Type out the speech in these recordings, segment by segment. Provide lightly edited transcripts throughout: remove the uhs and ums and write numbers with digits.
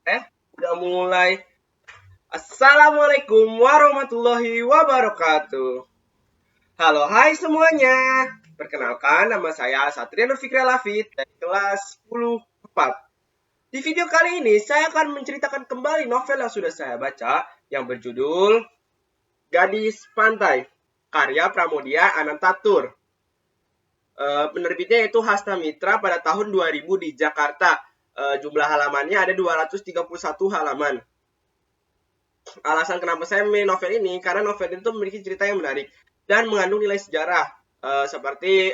Udah mulai. Assalamualaikum warahmatullahi wabarakatuh. Halo, hai semuanya. Perkenalkan, nama saya Satria Nur Fikri Lafid dari kelas 10-4. Di video kali ini, saya akan menceritakan kembali novel yang sudah saya baca yang berjudul Gadis Pantai, karya Pramoedya Anantatur. Penerbitnya itu Hasta Mitra pada tahun 2000 di Jakarta. Jumlah halamannya ada 231 halaman. Alasan kenapa saya memilih novel ini karena novel itu memiliki cerita yang menarik dan mengandung nilai sejarah seperti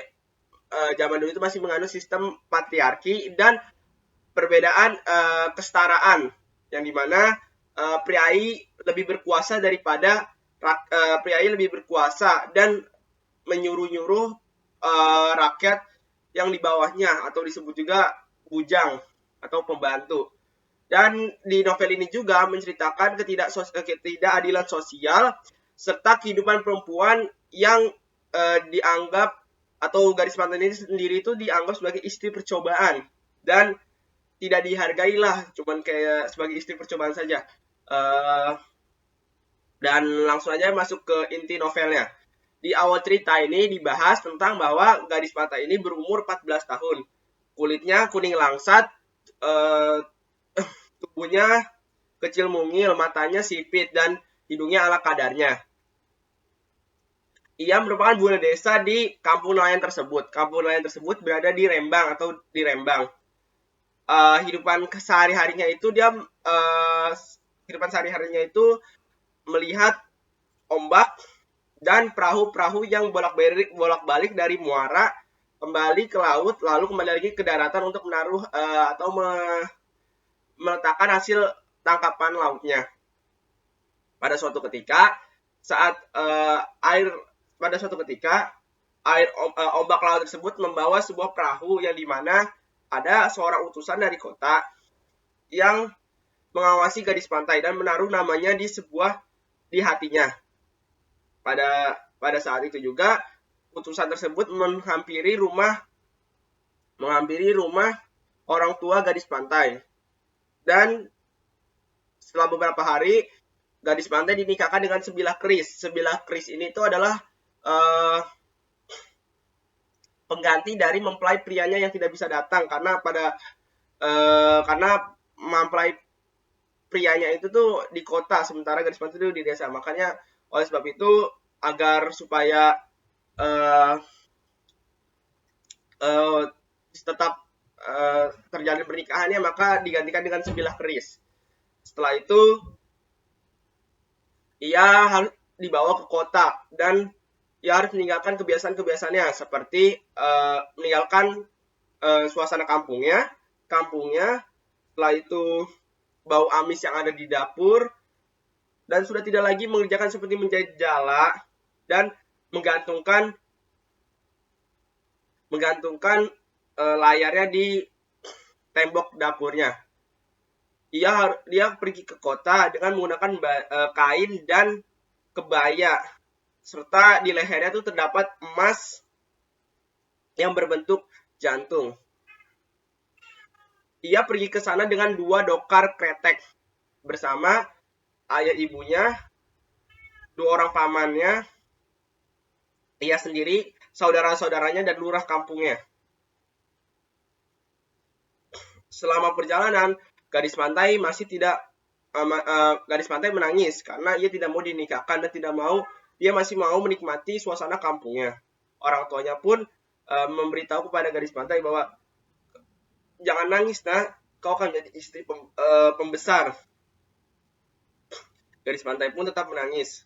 zaman dulu itu masih mengandung sistem patriarki dan perbedaan kesetaraan yang dimana priai lebih berkuasa daripada priai lebih berkuasa dan menyuruh-nyuruh rakyat yang di bawahnya atau disebut juga bujang atau pembantu. Dan di novel ini juga menceritakan ketidakadilan sosial serta kehidupan perempuan yang dianggap atau Gadis Pantai ini sendiri itu dianggap sebagai istri percobaan dan tidak dihargai lah, cuman kayak sebagai istri percobaan saja. Dan langsung aja masuk ke inti novelnya. Di awal cerita ini dibahas tentang bahwa Gadis Pantai ini berumur 14 tahun. Kulitnya kuning langsat, tubuhnya kecil mungil, matanya sipit, dan hidungnya ala kadarnya. Ia merupakan budak desa di kampung nelayan tersebut. Kampung nelayan tersebut berada di Rembang atau di Rembang. Hidupan sehari-harinya itu melihat ombak dan perahu-perahu yang bolak-balik dari muara kembali ke laut, lalu kembali lagi ke daratan untuk menaruh atau meletakkan hasil tangkapan lautnya. Pada suatu ketika, ombak laut tersebut membawa sebuah perahu yang dimana ada seorang utusan dari kota yang mengawasi gadis pantai dan menaruh namanya di hatinya. Pada saat itu juga utusan tersebut menghampiri rumah orang tua gadis pantai. Dan setelah beberapa hari, gadis pantai dinikahkan dengan sebilah keris. Sebilah keris ini itu adalah pengganti dari mempelai prianya yang tidak bisa datang karena mempelai prianya itu tuh di kota, sementara gadis pantai itu di desa. Makanya oleh sebab itu agar supaya tetap terjalin pernikahannya, maka digantikan dengan sebilah keris. Setelah itu ia harus dibawa ke kota dan ia harus meninggalkan kebiasaan-kebiasaannya seperti meninggalkan suasana kampungnya. Setelah itu bau amis yang ada di dapur dan sudah tidak lagi mengerjakan seperti menjahit jala dan menggantungkan layarnya di tembok dapurnya. Dia pergi ke kota dengan menggunakan kain dan kebaya, serta di lehernya itu terdapat emas yang berbentuk jantung. Ia pergi ke sana dengan 2 dokar kretek bersama ayah ibunya, 2 orang pamannya, ia sendiri, saudara-saudaranya, dan lurah kampungnya. Selama perjalanan, gadis pantai menangis karena ia tidak mau dinikahkan dan dia masih mau menikmati suasana kampungnya. Orang tuanya pun memberitahu kepada gadis pantai bahwa jangan nangis, nak, kau akan menjadi istri pembesar. Gadis pantai pun tetap menangis.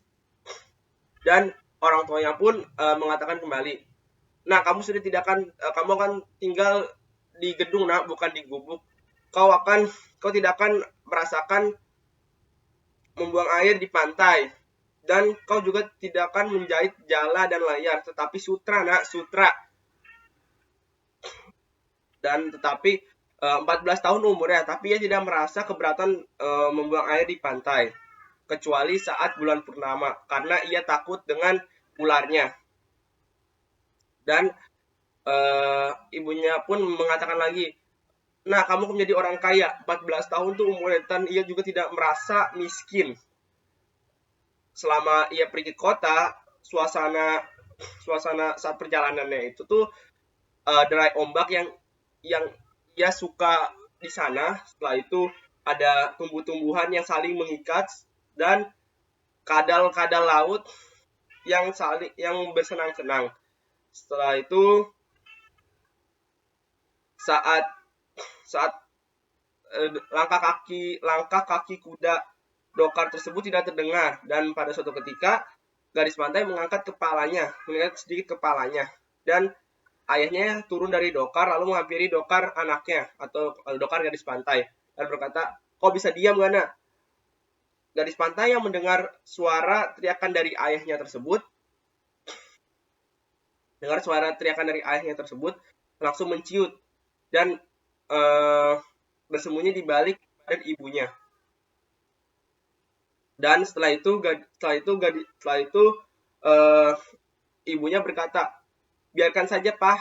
Dan orang tuanya pun mengatakan kembali, nah, kamu akan tinggal di gedung, nak, bukan di gubuk. Kau tidak akan merasakan membuang air di pantai, dan kau juga tidak akan menjahit jala dan layar, tetapi sutra, nak, sutra. Dan tetapi 14 tahun umurnya, tapi ia tidak merasa keberatan membuang air di pantai, kecuali saat bulan purnama, karena ia takut dengan ularnya. Dan ibunya pun mengatakan lagi, Nah, kamu menjadi orang kaya. 14 tahun tuh umurnya, dan ia juga tidak merasa miskin. Selama ia pergi ke kota, suasana saat perjalanannya itu tuh derai ombak yang ia suka di sana. Setelah itu ada tumbuh-tumbuhan yang saling mengikat dan kadal-kadal laut yang bersenang-senang. Setelah itu saat langkah kaki kuda Dokar tersebut tidak terdengar, dan pada suatu ketika gadis pantai mengangkat sedikit kepalanya, dan ayahnya turun dari Dokar lalu menghampiri Dokar anaknya atau Dokar gadis pantai dan berkata, "Kau bisa diam gak, nak?" Gadis pantai yang mendengar suara teriakan dari ayahnya tersebut langsung menciut dan bersembunyi di balik badan ibunya. Dan setelah itu ibunya berkata, biarkan saja Pak,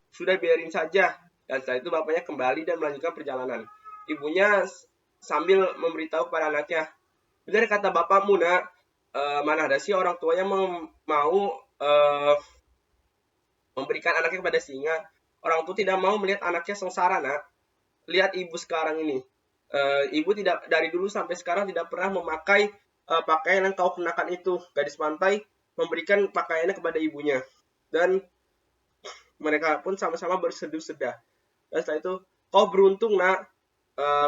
sudah biarin saja." Dan setelah itu bapaknya kembali dan melanjutkan perjalanan. Ibunya sambil memberitahu kepada anaknya, "Benar kata bapakmu, nak, mana ada sih orang tuanya mau memberikan anaknya kepada singa. Orang tua tidak mau melihat anaknya sengsara, nak. Lihat ibu sekarang ini. Ibu tidak, dari dulu sampai sekarang tidak pernah memakai pakaian yang kau kenakan itu." Gadis pantai memberikan pakaiannya kepada ibunya, dan mereka pun sama-sama berseduh-sedah. Dan setelah itu, "Kau beruntung, nak,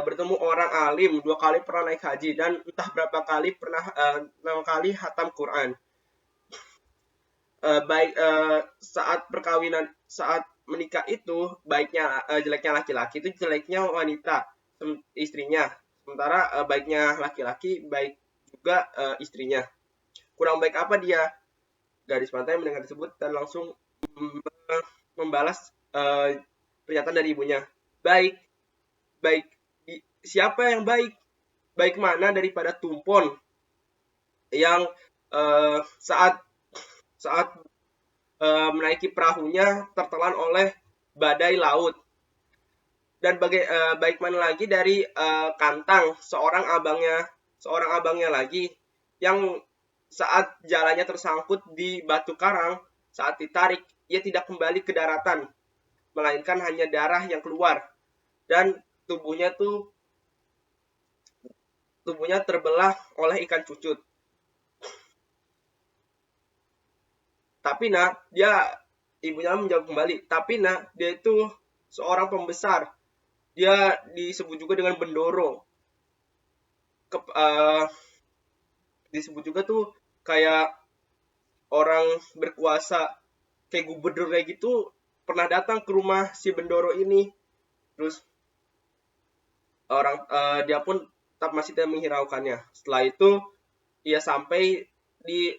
bertemu orang alim, 2 kali pernah naik haji, dan entah berapa kali pernah 6 kali hatam Quran." Saat menikah itu jeleknya laki-laki itu jeleknya wanita, istrinya. Sementara baiknya laki-laki baik juga istrinya. Kurang baik apa dia? Gadis pantai mendengar tersebut dan langsung membalas pernyataan dari ibunya. Baik. Siapa yang baik? Baik mana daripada Tumpon yang saat menaiki perahunya tertelan oleh badai laut. Dan baik mana lagi dari Kantang, seorang abangnya lagi, yang saat jalannya tersangkut di batu karang, saat ditarik, ia tidak kembali ke daratan, melainkan hanya darah yang keluar, dan tubuhnya terbelah oleh ikan cucut. Tapi nak, ibunya menjawab kembali, "Tapi nak, dia itu seorang pembesar. Dia disebut juga dengan Bendoro. Disebut juga tuh kayak orang berkuasa, kayak gubernur kayak gitu, pernah datang ke rumah si Bendoro ini." Terus dia pun masih tidak menghiraukannya. Setelah itu ia sampai di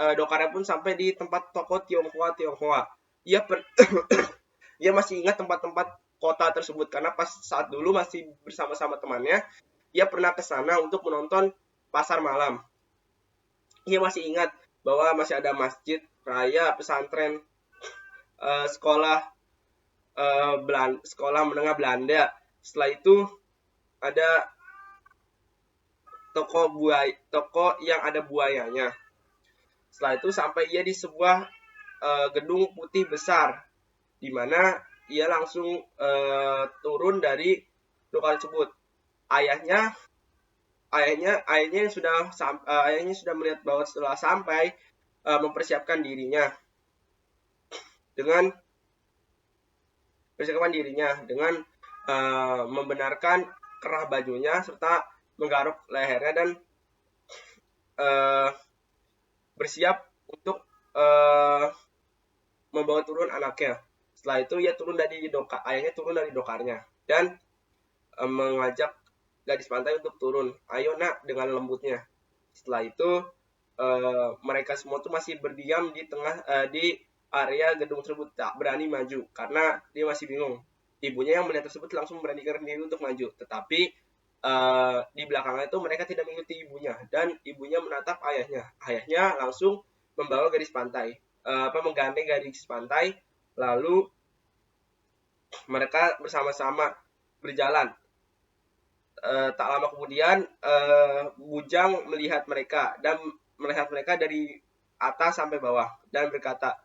Dokarnya pun sampai di tempat toko Tionghoa. Ia masih ingat tempat-tempat kota tersebut karena pas saat dulu masih bersama-sama temannya, ia pernah ke sana untuk menonton pasar malam. Ia masih ingat bahwa masih ada masjid raya, pesantren, sekolah menengah Belanda. Setelah itu ada toko yang ada buayanya. Setelah itu sampai ia di sebuah gedung putih besar, di mana ia langsung turun dari lokal tersebut. Ayahnya sudah melihat bahwa setelah sampai mempersiapkan dirinya dengan membenarkan kerah bajunya serta menggaruk lehernya dan bersiap untuk membawa turun anaknya. Setelah itu ayahnya turun dari dokarnya dan mengajak gadis pantai untuk turun. "Ayo nak," dengan lembutnya. Setelah itu mereka semua tuh masih berdiam di area gedung tersebut, tak berani maju karena dia masih bingung. Ibunya yang melihat tersebut langsung memberanikan diri untuk maju, tetapi di belakangnya itu mereka tidak mengikuti ibunya, dan ibunya menatap ayahnya. Ayahnya langsung membawa gadis pantai, menggandeng gadis pantai, lalu Mereka bersama-sama berjalan. Tak lama kemudian Bujang melihat mereka dari atas sampai bawah dan berkata,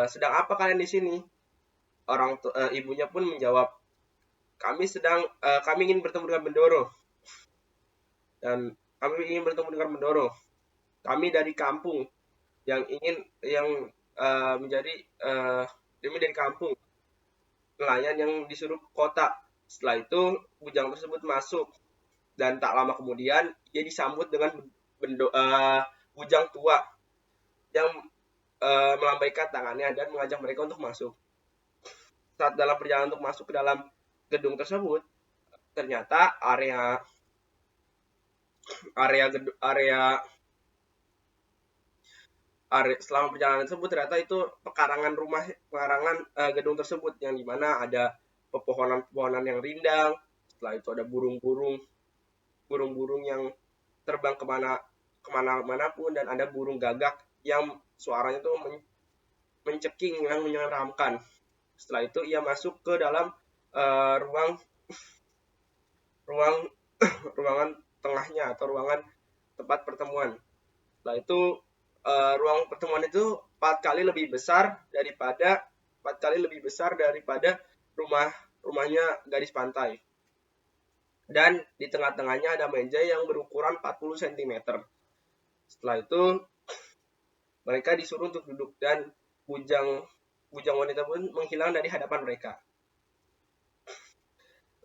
sedang apa kalian di sini? Ibunya pun menjawab, kami ingin bertemu dengan Bendoro. Dan kami ingin bertemu dengan Bendoro. Kami dari kampung yang menjadi dari kampung, nelayan yang disuruh ke kota. Setelah itu bujang tersebut masuk dan tak lama kemudian dia disambut dengan bujang tua yang melambaikan tangannya dan mengajak mereka untuk masuk. Saat dalam perjalanan untuk masuk ke dalam gedung tersebut, ternyata selama perjalanan tersebut ternyata itu pekarangan gedung tersebut, yang dimana ada pepohonan yang rindang. Setelah itu ada burung-burung yang terbang kemana pun, dan ada burung gagak yang suaranya tuh menceking yang menyeramkan. Setelah itu ia masuk ke dalam ruangan tengahnya atau ruangan tempat pertemuan. Setelah itu ruang pertemuan itu 4 kali lebih besar daripada rumahnya gadis pantai. Dan di tengah-tengahnya ada meja yang berukuran 40 cm. Setelah itu mereka disuruh untuk duduk dan bujang wanita pun menghilang dari hadapan mereka.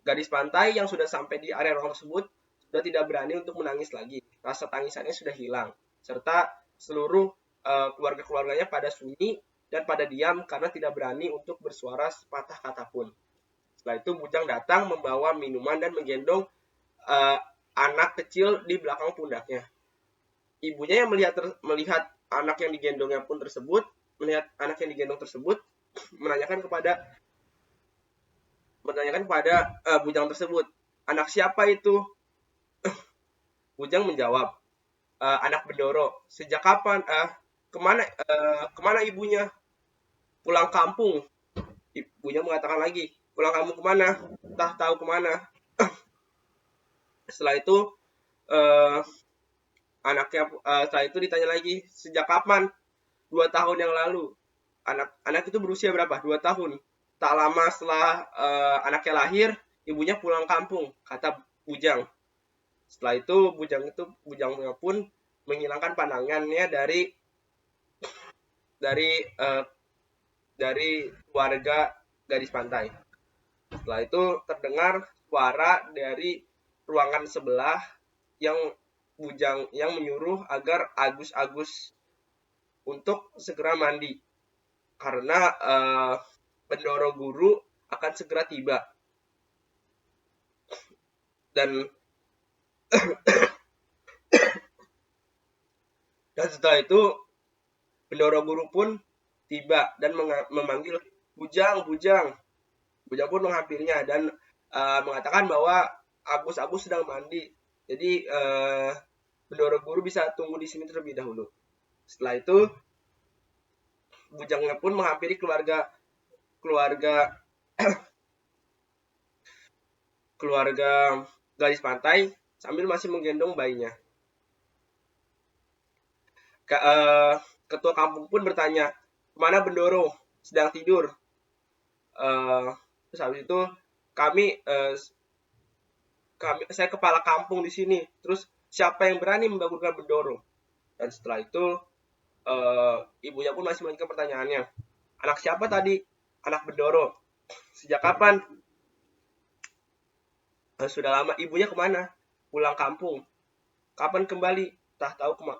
Gadis pantai yang sudah sampai di area ruang tersebut sudah tidak berani untuk menangis lagi. Rasa tangisannya sudah hilang, serta seluruh keluarga-keluarganya pada sunyi dan pada diam karena tidak berani untuk bersuara sepatah kata pun. Setelah itu bujang datang membawa minuman dan menggendong anak kecil di belakang pundaknya. Ibunya yang melihat anak yang digendong tersebut menanyakan kepada bujang tersebut, anak siapa itu? Bujang menjawab, anak Bendoro. Sejak kapan? Kemana ibunya? Pulang kampung. Ibunya mengatakan lagi, pulang kampung kemana? Tak tahu kemana. Setelah itu setelah itu ditanya lagi, sejak kapan? 2 tahun yang lalu. Anak itu berusia berapa? 2 tahun. Tak lama setelah anaknya lahir, ibunya pulang kampung, kata bujang. Setelah itu bujangnya pun menghilangkan pandangannya dari warga gadis pantai. Setelah itu terdengar suara dari ruangan sebelah yang menyuruh agar Agus untuk segera mandi karena Bendoro Guru akan segera tiba. Dan setelah itu Bendoro Guru pun tiba dan memanggil Bujang. Bujang pun menghampirinya dan mengatakan bahwa Agus sedang mandi. Jadi Bendoro Guru bisa tunggu di sini terlebih dahulu. Setelah itu bujangnya pun menghampiri keluarga gadis pantai sambil masih menggendong bayinya. Ketua kampung pun bertanya, kemana Bendoro? Sedang tidur. Terus habis itu saya kepala kampung di sini. Terus siapa yang berani membangunkan Bendoro? Dan setelah itu ibunya pun masih melanjutkan pertanyaannya. Anak siapa tadi? Anak Bendoro. Sejak kapan? Sudah lama. Ibunya kemana? Pulang kampung. Kapan kembali? Tak tahu,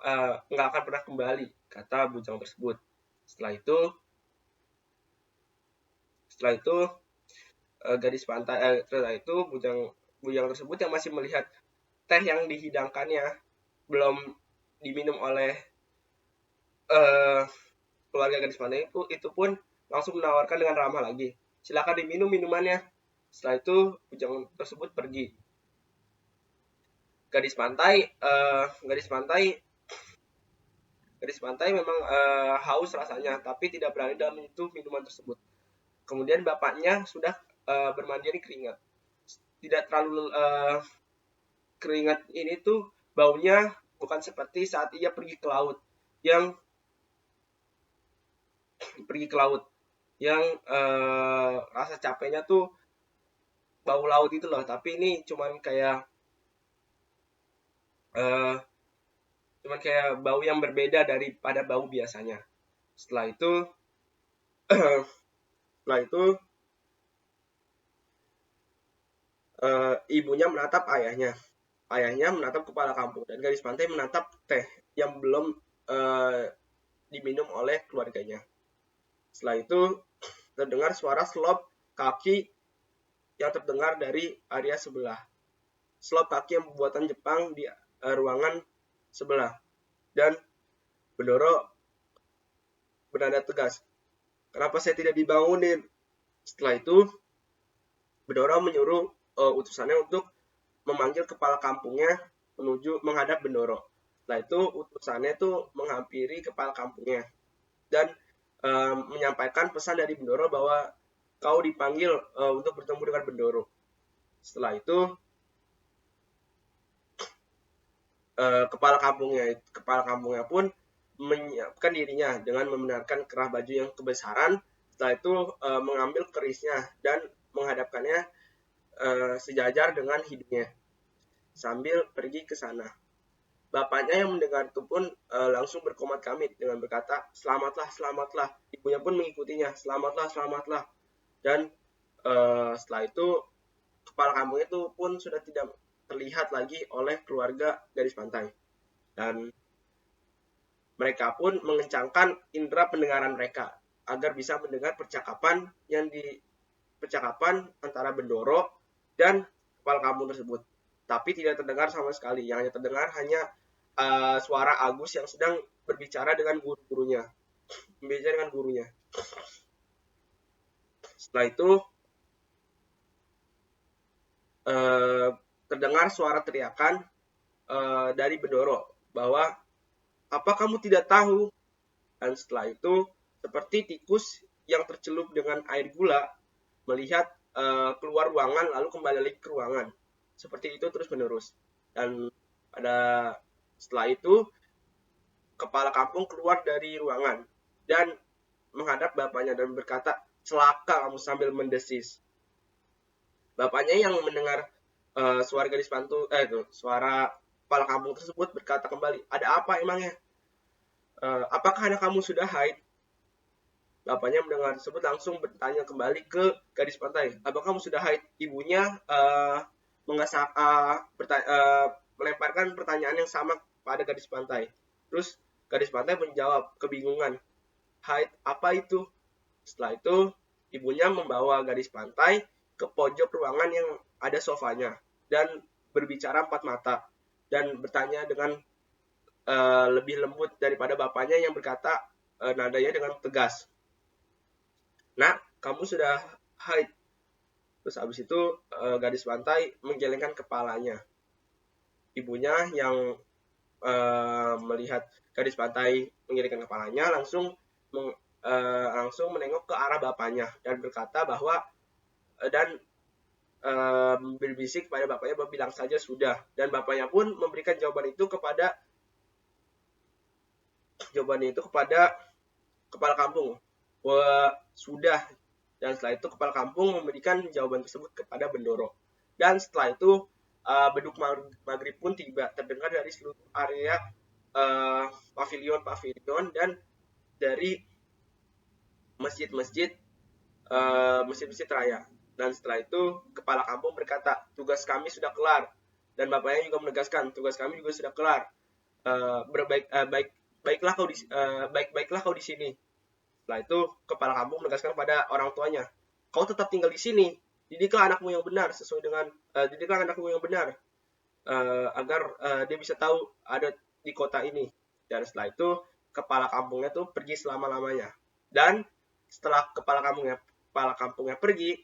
nggak akan pernah kembali, kata bujang tersebut. Setelah itu gadis pantai setelah itu bujang tersebut yang masih melihat teh yang dihidangkannya belum diminum oleh keluarga gadis pantai itu pun langsung menawarkan dengan ramah lagi, silakan diminum minumannya. Setelah itu bujang tersebut pergi. Gadis pantai memang haus rasanya, tapi tidak berani dalam menyentuh minuman tersebut Kemudian bapaknya sudah bermandiri keringat. Tidak terlalu keringat ini tuh baunya bukan seperti saat ia pergi ke laut yang rasa capeknya tuh bau laut itu loh, tapi ini eh, cuman kayak bau yang berbeda daripada bau biasanya. Setelah itu setelah itu ibunya menatap ayahnya. Ayahnya menatap kepala kampung dan gadis pantai menatap teh yang belum diminum oleh keluarganya. Setelah itu terdengar suara selop kaki yang terdengar dari area sebelah. Selop kaki yang buatan Jepang di ruangan sebelah. Dan Bendoro bernada tegas, "Kenapa saya tidak dibangunin?" Setelah itu Bendoro menyuruh utusannya untuk memanggil kepala kampungnya menuju menghadap Bendoro. Setelah itu utusannya itu menghampiri kepala kampungnya dan menyampaikan pesan dari Bendoro bahwa kau dipanggil untuk bertemu dengan Bendoro. Setelah itu kepala kampungnya pun menyiapkan dirinya dengan membenarkan kerah baju yang kebesaran. Setelah itu mengambil kerisnya dan menghadapkannya sejajar dengan hidungnya sambil pergi ke sana. Bapaknya yang mendengar itu pun langsung berkomat kamit dengan berkata, "Selamatlah, selamatlah." Ibunya pun mengikutinya, "Selamatlah, selamatlah." Dan setelah itu kepala kampung itu pun sudah tidak terlihat lagi oleh keluarga gadis pantai. Dan mereka pun mengencangkan indera pendengaran mereka agar bisa mendengar percakapan antara Bendoro dan kepala kampung tersebut. Tapi tidak terdengar sama sekali. Yang hanya terdengar hanya suara Agus yang sedang berbicara dengan gurunya. Setelah itu terdengar suara teriakan dari Bendoro bahwa, "Apa kamu tidak tahu?" Dan setelah itu seperti tikus yang tercelup dengan air gula melihat keluar ruangan lalu kembali lagi ke ruangan. Seperti itu terus menerus. Dan setelah itu kepala kampung keluar dari ruangan dan menghadap bapaknya dan berkata, "Celaka kamu," sambil mendesis. Bapaknya yang mendengar suara kepala kampung tersebut berkata kembali, "Ada apa emangnya? Apakah anak kamu sudah haid?" Bapaknya mendengar tersebut langsung bertanya kembali ke gadis pantai, "Apakah kamu sudah haid?" Ibunya melemparkan pertanyaan yang sama pada gadis pantai. Terus gadis pantai menjawab kebingungan, "Haid apa itu?" Setelah itu ibunya membawa gadis pantai ke pojok ruangan yang ada sofanya dan berbicara empat mata dan bertanya dengan lebih lembut daripada bapaknya yang berkata nadanya dengan tegas, "Nak, kamu sudah haid." Terus habis itu gadis pantai menggelengkan kepalanya. Ibunya yang melihat gadis pantai menggelengkan kepalanya langsung menengok ke arah bapaknya dan berkata bahwa dan berbisik kepada bapaknya bahwa bilang saja sudah. Dan bapaknya pun memberikan jawaban itu kepada kepala kampung. Wah, sudah. Dan setelah itu kepala kampung memberikan jawaban tersebut kepada Bendoro. Dan setelah itu beduk maghrib pun tiba, terdengar dari seluruh area pavilion dan dari masjid-masjid raya. Dan setelah itu kepala kampung berkata, "Tugas kami sudah kelar." Dan bapaknya juga menegaskan, "Tugas kami juga sudah kelar. Baik-baiklah kau di sini." Setelah itu kepala kampung menegaskan pada orang tuanya, "Kau tetap tinggal di sini. Didiklah anakmu yang benar agar dia bisa tahu ada di kota ini." Dan setelah itu kepala kampungnya tuh pergi selama-lamanya. Dan setelah kepala kampungnya pergi,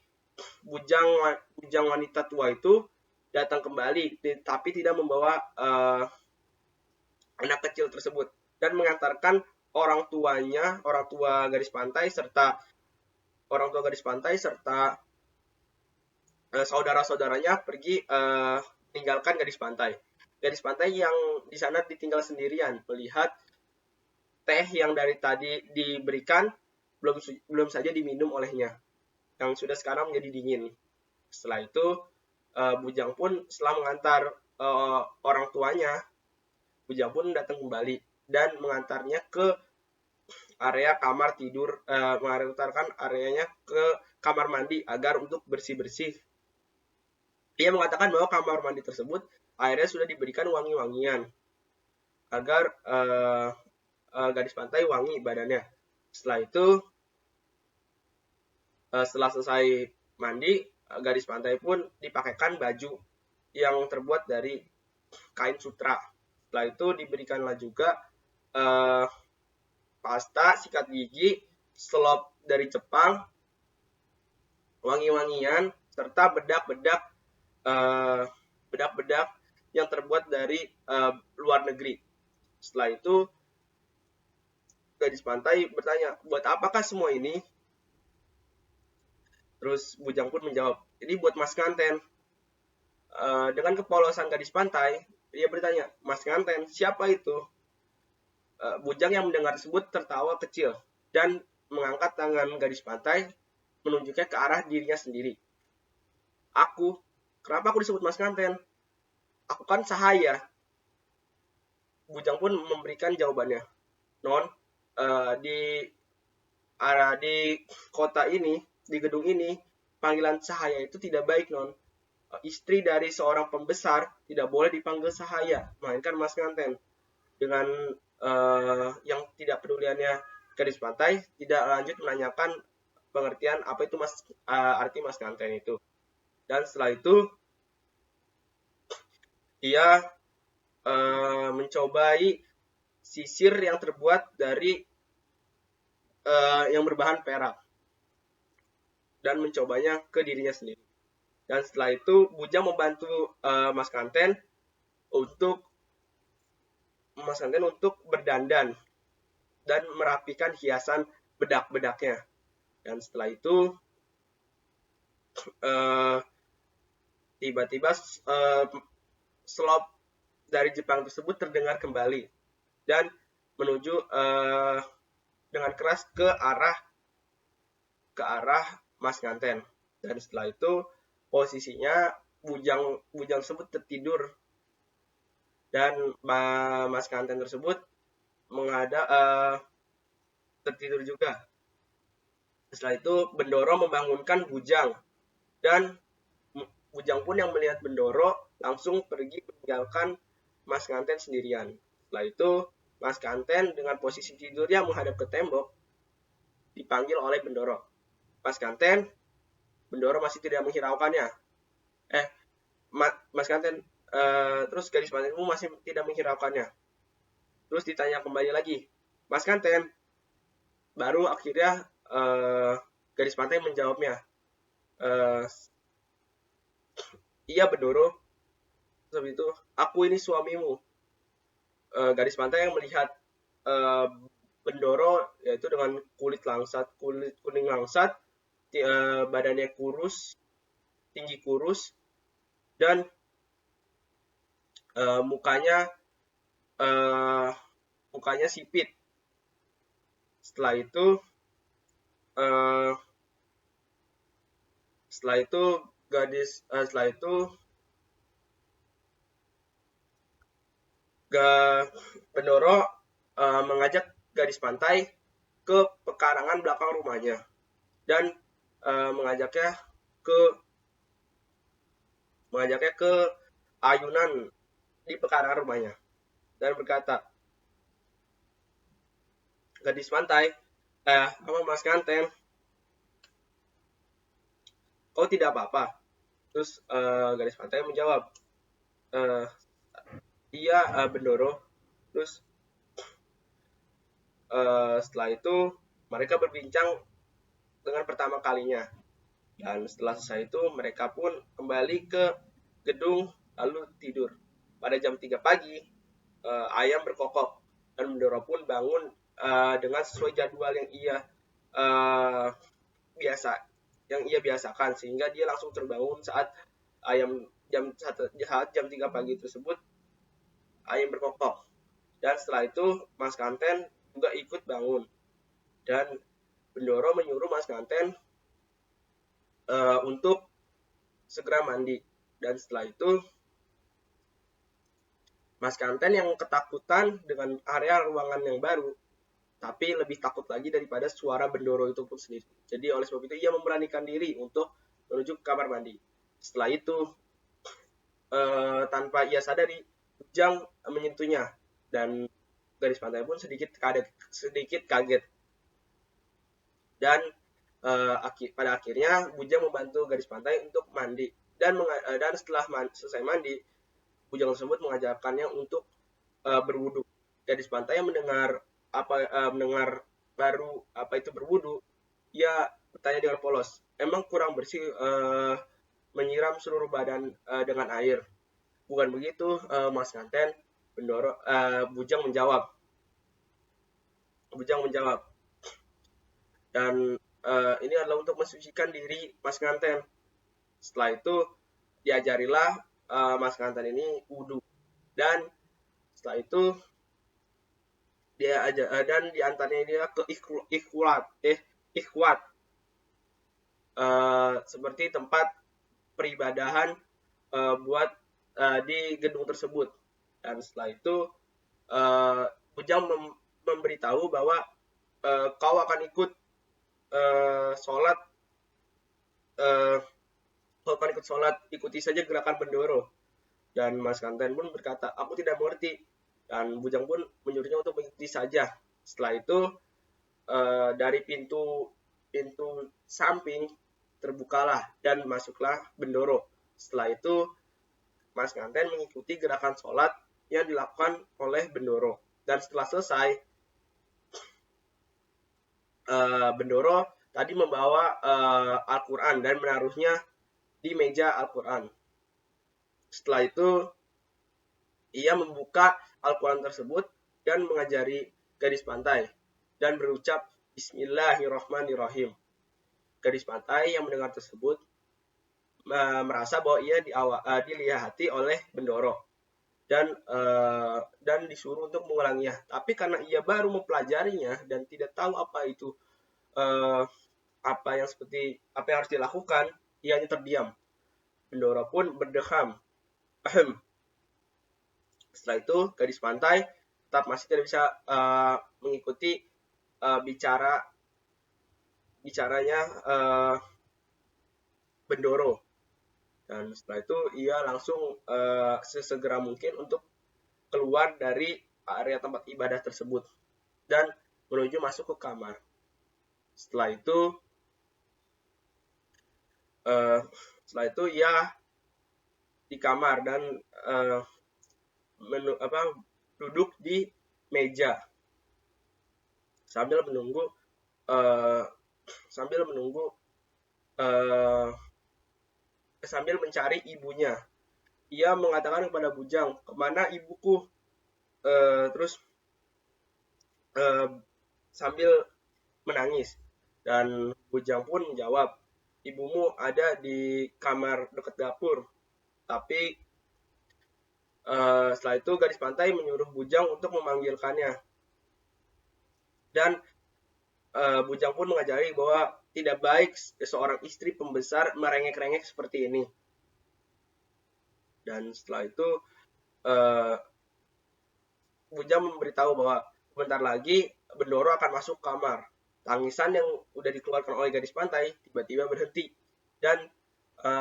bujang wanita tua itu datang kembali, tapi tidak membawa anak kecil tersebut dan mengantarkan orang tua gadis pantai serta orang tua gadis pantai serta saudara-saudaranya pergi tinggalkan gadis pantai. Gadis pantai yang di sana ditinggal sendirian melihat teh yang dari tadi diberikan belum saja diminum olehnya, yang sudah sekarang menjadi dingin. Setelah itu Bujang pun setelah mengantar orang tuanya, Bujang pun datang kembali dan mengantarnya ke area kamar tidur, mengantarkan areanya ke kamar mandi agar untuk bersih-bersih. Dia mengatakan bahwa kamar mandi tersebut airnya sudah diberikan wangi-wangian agar gadis pantai wangi badannya. Setelah itu, setelah selesai mandi, gadis pantai pun dipakaikan baju yang terbuat dari kain sutra. Setelah itu diberikanlah juga pasta, sikat gigi, selop dari Jepang, wangi-wangian, serta bedak-bedak yang terbuat dari luar negeri. Setelah itu gadis pantai bertanya, buat apakah semua ini? Terus Bujang pun menjawab, ini buat Mas Nganten. Dengan kepolosan gadis pantai, dia bertanya, Mas Nganten, siapa itu? Bujang yang mendengar tersebut tertawa kecil dan mengangkat tangan gadis pantai menunjuknya ke arah dirinya sendiri. Aku, kenapa aku disebut Mas Nganten? Aku kan Cahaya. Bujang pun memberikan jawabannya. Non, di kota ini, di gedung ini, panggilan Cahaya itu tidak baik, Non. Istri dari seorang pembesar tidak boleh dipanggil Cahaya, melainkan Mas Nganten. Dengan yang tidak peduliannya gadis pantai tidak lanjut menanyakan pengertian apa itu arti Mas Nganten itu. Dan setelah itu dia mencobai sisir yang terbuat dari yang berbahan perak dan mencobanya ke dirinya sendiri. Dan setelah itu Bujang membantu Mas Nganten untuk berdandan dan merapikan hiasan bedak-bedaknya. Dan setelah itu tiba-tiba selop dari Jepang tersebut terdengar kembali dan menuju dengan keras ke arah Mas Nganten. Dan setelah itu posisinya Bujang tersebut tertidur dan Mas Nganten tersebut tertidur juga. Setelah itu Bendoro membangunkan Bujang dan Bujang pun yang melihat Bendoro langsung pergi meninggalkan Mas Nganten sendirian. Setelah itu Mas Nganten dengan posisi tidurnya menghadap ke tembok dipanggil oleh Bendoro. Mas Nganten, Bendoro masih tidak menghiraukannya. Mas Nganten, terus gadis pantenmu masih tidak menghiraukannya. Terus ditanya kembali lagi, Mas Nganten. Baru akhirnya gadis pantai menjawabnya, iya Bendoro. Terus itu, aku ini suamimu. Gadis pantai yang melihat Bendoro yaitu dengan kulit kuning langsat, badannya kurus, tinggi kurus, dan mukanya sipit. Setelah itu Bendoro mengajak gadis pantai ke pekarangan belakang rumahnya dan mengajaknya ke ayunan di pekarangan rumahnya dan berkata, gadis pantai, Mas Nganten, kau tidak apa-apa? Terus gadis pantai menjawab, iya Bendoro. Terus setelah itu mereka berbincang dengan pertama kalinya. Dan setelah selesai itu mereka pun kembali ke gedung lalu tidur. Pada jam 3 pagi ayam berkokok dan Bendoro pun bangun dengan sesuai jadwal yang ia ia biasakan, sehingga dia langsung terbangun saat jam 3 pagi tersebut ayam berkokok. Dan setelah itu Mas Kanten juga ikut bangun, dan Bendoro menyuruh Mas Kanten untuk segera mandi. Dan setelah itu Mas Kanten yang ketakutan dengan area ruangan yang baru, tapi lebih takut lagi daripada suara Bendoro itu pun sendiri. Jadi oleh sebab itu ia memberanikan diri untuk menuju ke kamar mandi. Setelah itu tanpa ia sadari, Bujang menyentuhnya, dan Gadis Pantai pun sedikit kaget. Dan pada akhirnya Bujang membantu Gadis Pantai untuk mandi, dan setelah selesai mandi, Bujang tersebut mengajarkannya untuk berwudu. Gadis Pantai yang mendengar baru apa itu berwudu, ia bertanya dengan polos, emang kurang bersih menyiram seluruh badan dengan air? Bukan begitu, Mas Kanten. Bujang menjawab. Dan ini adalah untuk mensucikan diri Mas Kanten. Setelah itu diajarilah Mas Kanten ini wudu. Dan setelah itu dan diantaranya ini ke ikhwat, seperti tempat peribadahan buat di gedung tersebut. Dan setelah itu Bujang memberitahu bahwa kau akan ikut sholat, ikuti saja gerakan Bendoro. Dan Mas Kanten pun berkata, aku tidak mengerti. Dan Bujang pun menyuruhnya untuk mengikuti saja. Setelah itu dari pintu samping terbukalah dan masuklah Bendoro. Setelah itu Mas Kanten mengikuti gerakan sholat yang dilakukan oleh Bendoro. Dan setelah selesai, Bendoro tadi membawa Al-Quran dan menaruhnya di meja Al-Quran. Setelah itu ia membuka Al-Quran tersebut dan mengajari Gadis Pantai dan berucap Bismillahirrahmanirrahim. Gadis Pantai yang mendengar tersebut merasa bahwa ia dilihati oleh Bendoro dan disuruh untuk mengulanginya. Tapi karena ia baru mempelajarinya dan tidak tahu apa itu apa yang harus dilakukan, ia hanya terdiam. Bendoro pun berdeham. Setelah itu Gadis Pantai tetap masih tidak bisa mengikuti bicaranya Bendoro. Dan setelah itu ia langsung sesegera mungkin untuk keluar dari area tempat ibadah tersebut dan menuju masuk ke kamar. Setelah itu ia di kamar dan duduk di meja sambil menunggu sambil mencari ibunya. Ia mengatakan kepada Bujang, kemana ibuku? Terus sambil menangis. Dan Bujang pun menjawab, ibumu ada di kamar dekat dapur. Tapi setelah itu Gadis Pantai menyuruh Bujang untuk memanggilkannya. Dan Bujang pun mengajari bahwa tidak baik seorang istri pembesar merengek-rengek seperti ini. Dan setelah itu Bujang memberitahu bahwa sebentar lagi Bendoro akan masuk kamar. Tangisan yang sudah dikeluarkan oleh Gadis Pantai tiba-tiba berhenti dan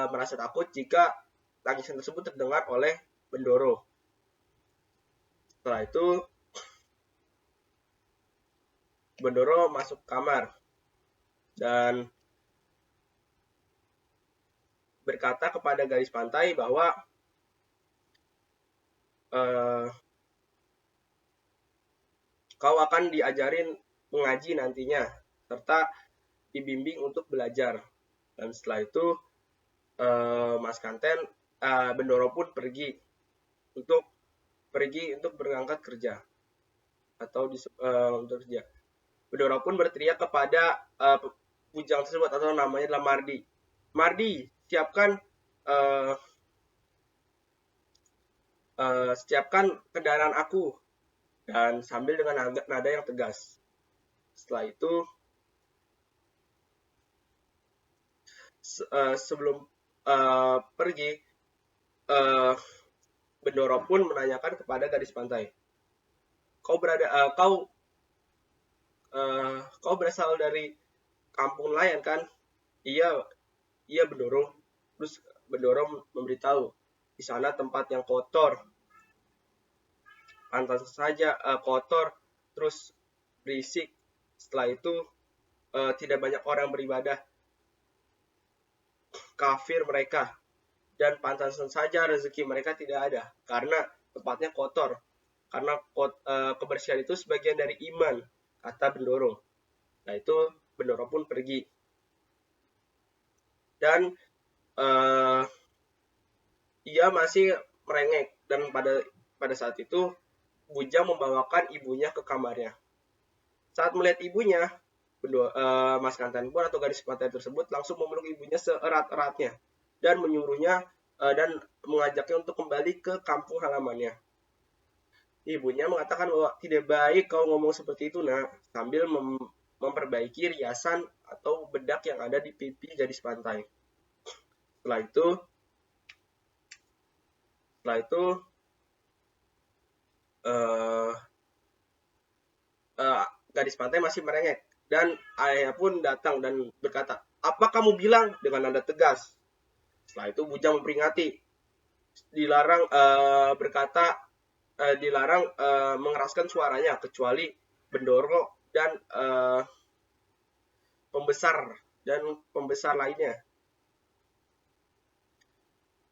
merasa takut jika tangisan tersebut terdengar oleh Bendoro. Setelah itu Bendoro masuk kamar dan berkata kepada Gadis Pantai bahwa kau akan diajarin mengaji nantinya, serta dibimbing untuk belajar. Dan setelah itu Mas Kanten, Bendoro pun pergi untuk berangkat kerja atau untuk kerja. Bendoro pun berteriak kepada bujang tersebut, atau namanya adalah Mardi. Mardi, siapkan kendaraan aku, dan sambil dengan nada yang tegas. Setelah itu sebelum pergi, Bendoro pun menanyakan kepada gadis pantai, kau berasal dari kampung nelayan kan? Iya Bendoro. Terus Bendoro memberitahu, di sana tempat yang kotor, pantas saja kotor, terus berisik. Setelah itu tidak banyak orang beribadah, kafir mereka, dan pantas saja rezeki mereka tidak ada karena tempatnya kotor. Karena kebersihan itu sebagian dari iman, kata Bendoro. Nah itu Bendoro pun pergi. Dan ia masih merengek, dan pada saat itu Bujang membawakan ibunya ke kamarnya. Saat melihat ibunya, Mas Kanten pun atau gadis pantai tersebut langsung memeluk ibunya seerat-eratnya dan menyuruhnya dan mengajaknya untuk kembali ke kampung halamannya. Ibunya mengatakan bahwa tidak baik kau ngomong seperti itu, nak, sambil memperbaiki riasan atau bedak yang ada di pipi gadis pantai. Setelah itu gadis pantai masih merengek, dan ayahnya pun datang dan berkata, apa kamu bilang, dengan nada tegas. Setelah itu Bujang memperingati, dilarang mengeraskan suaranya kecuali Bendoro dan pembesar lainnya.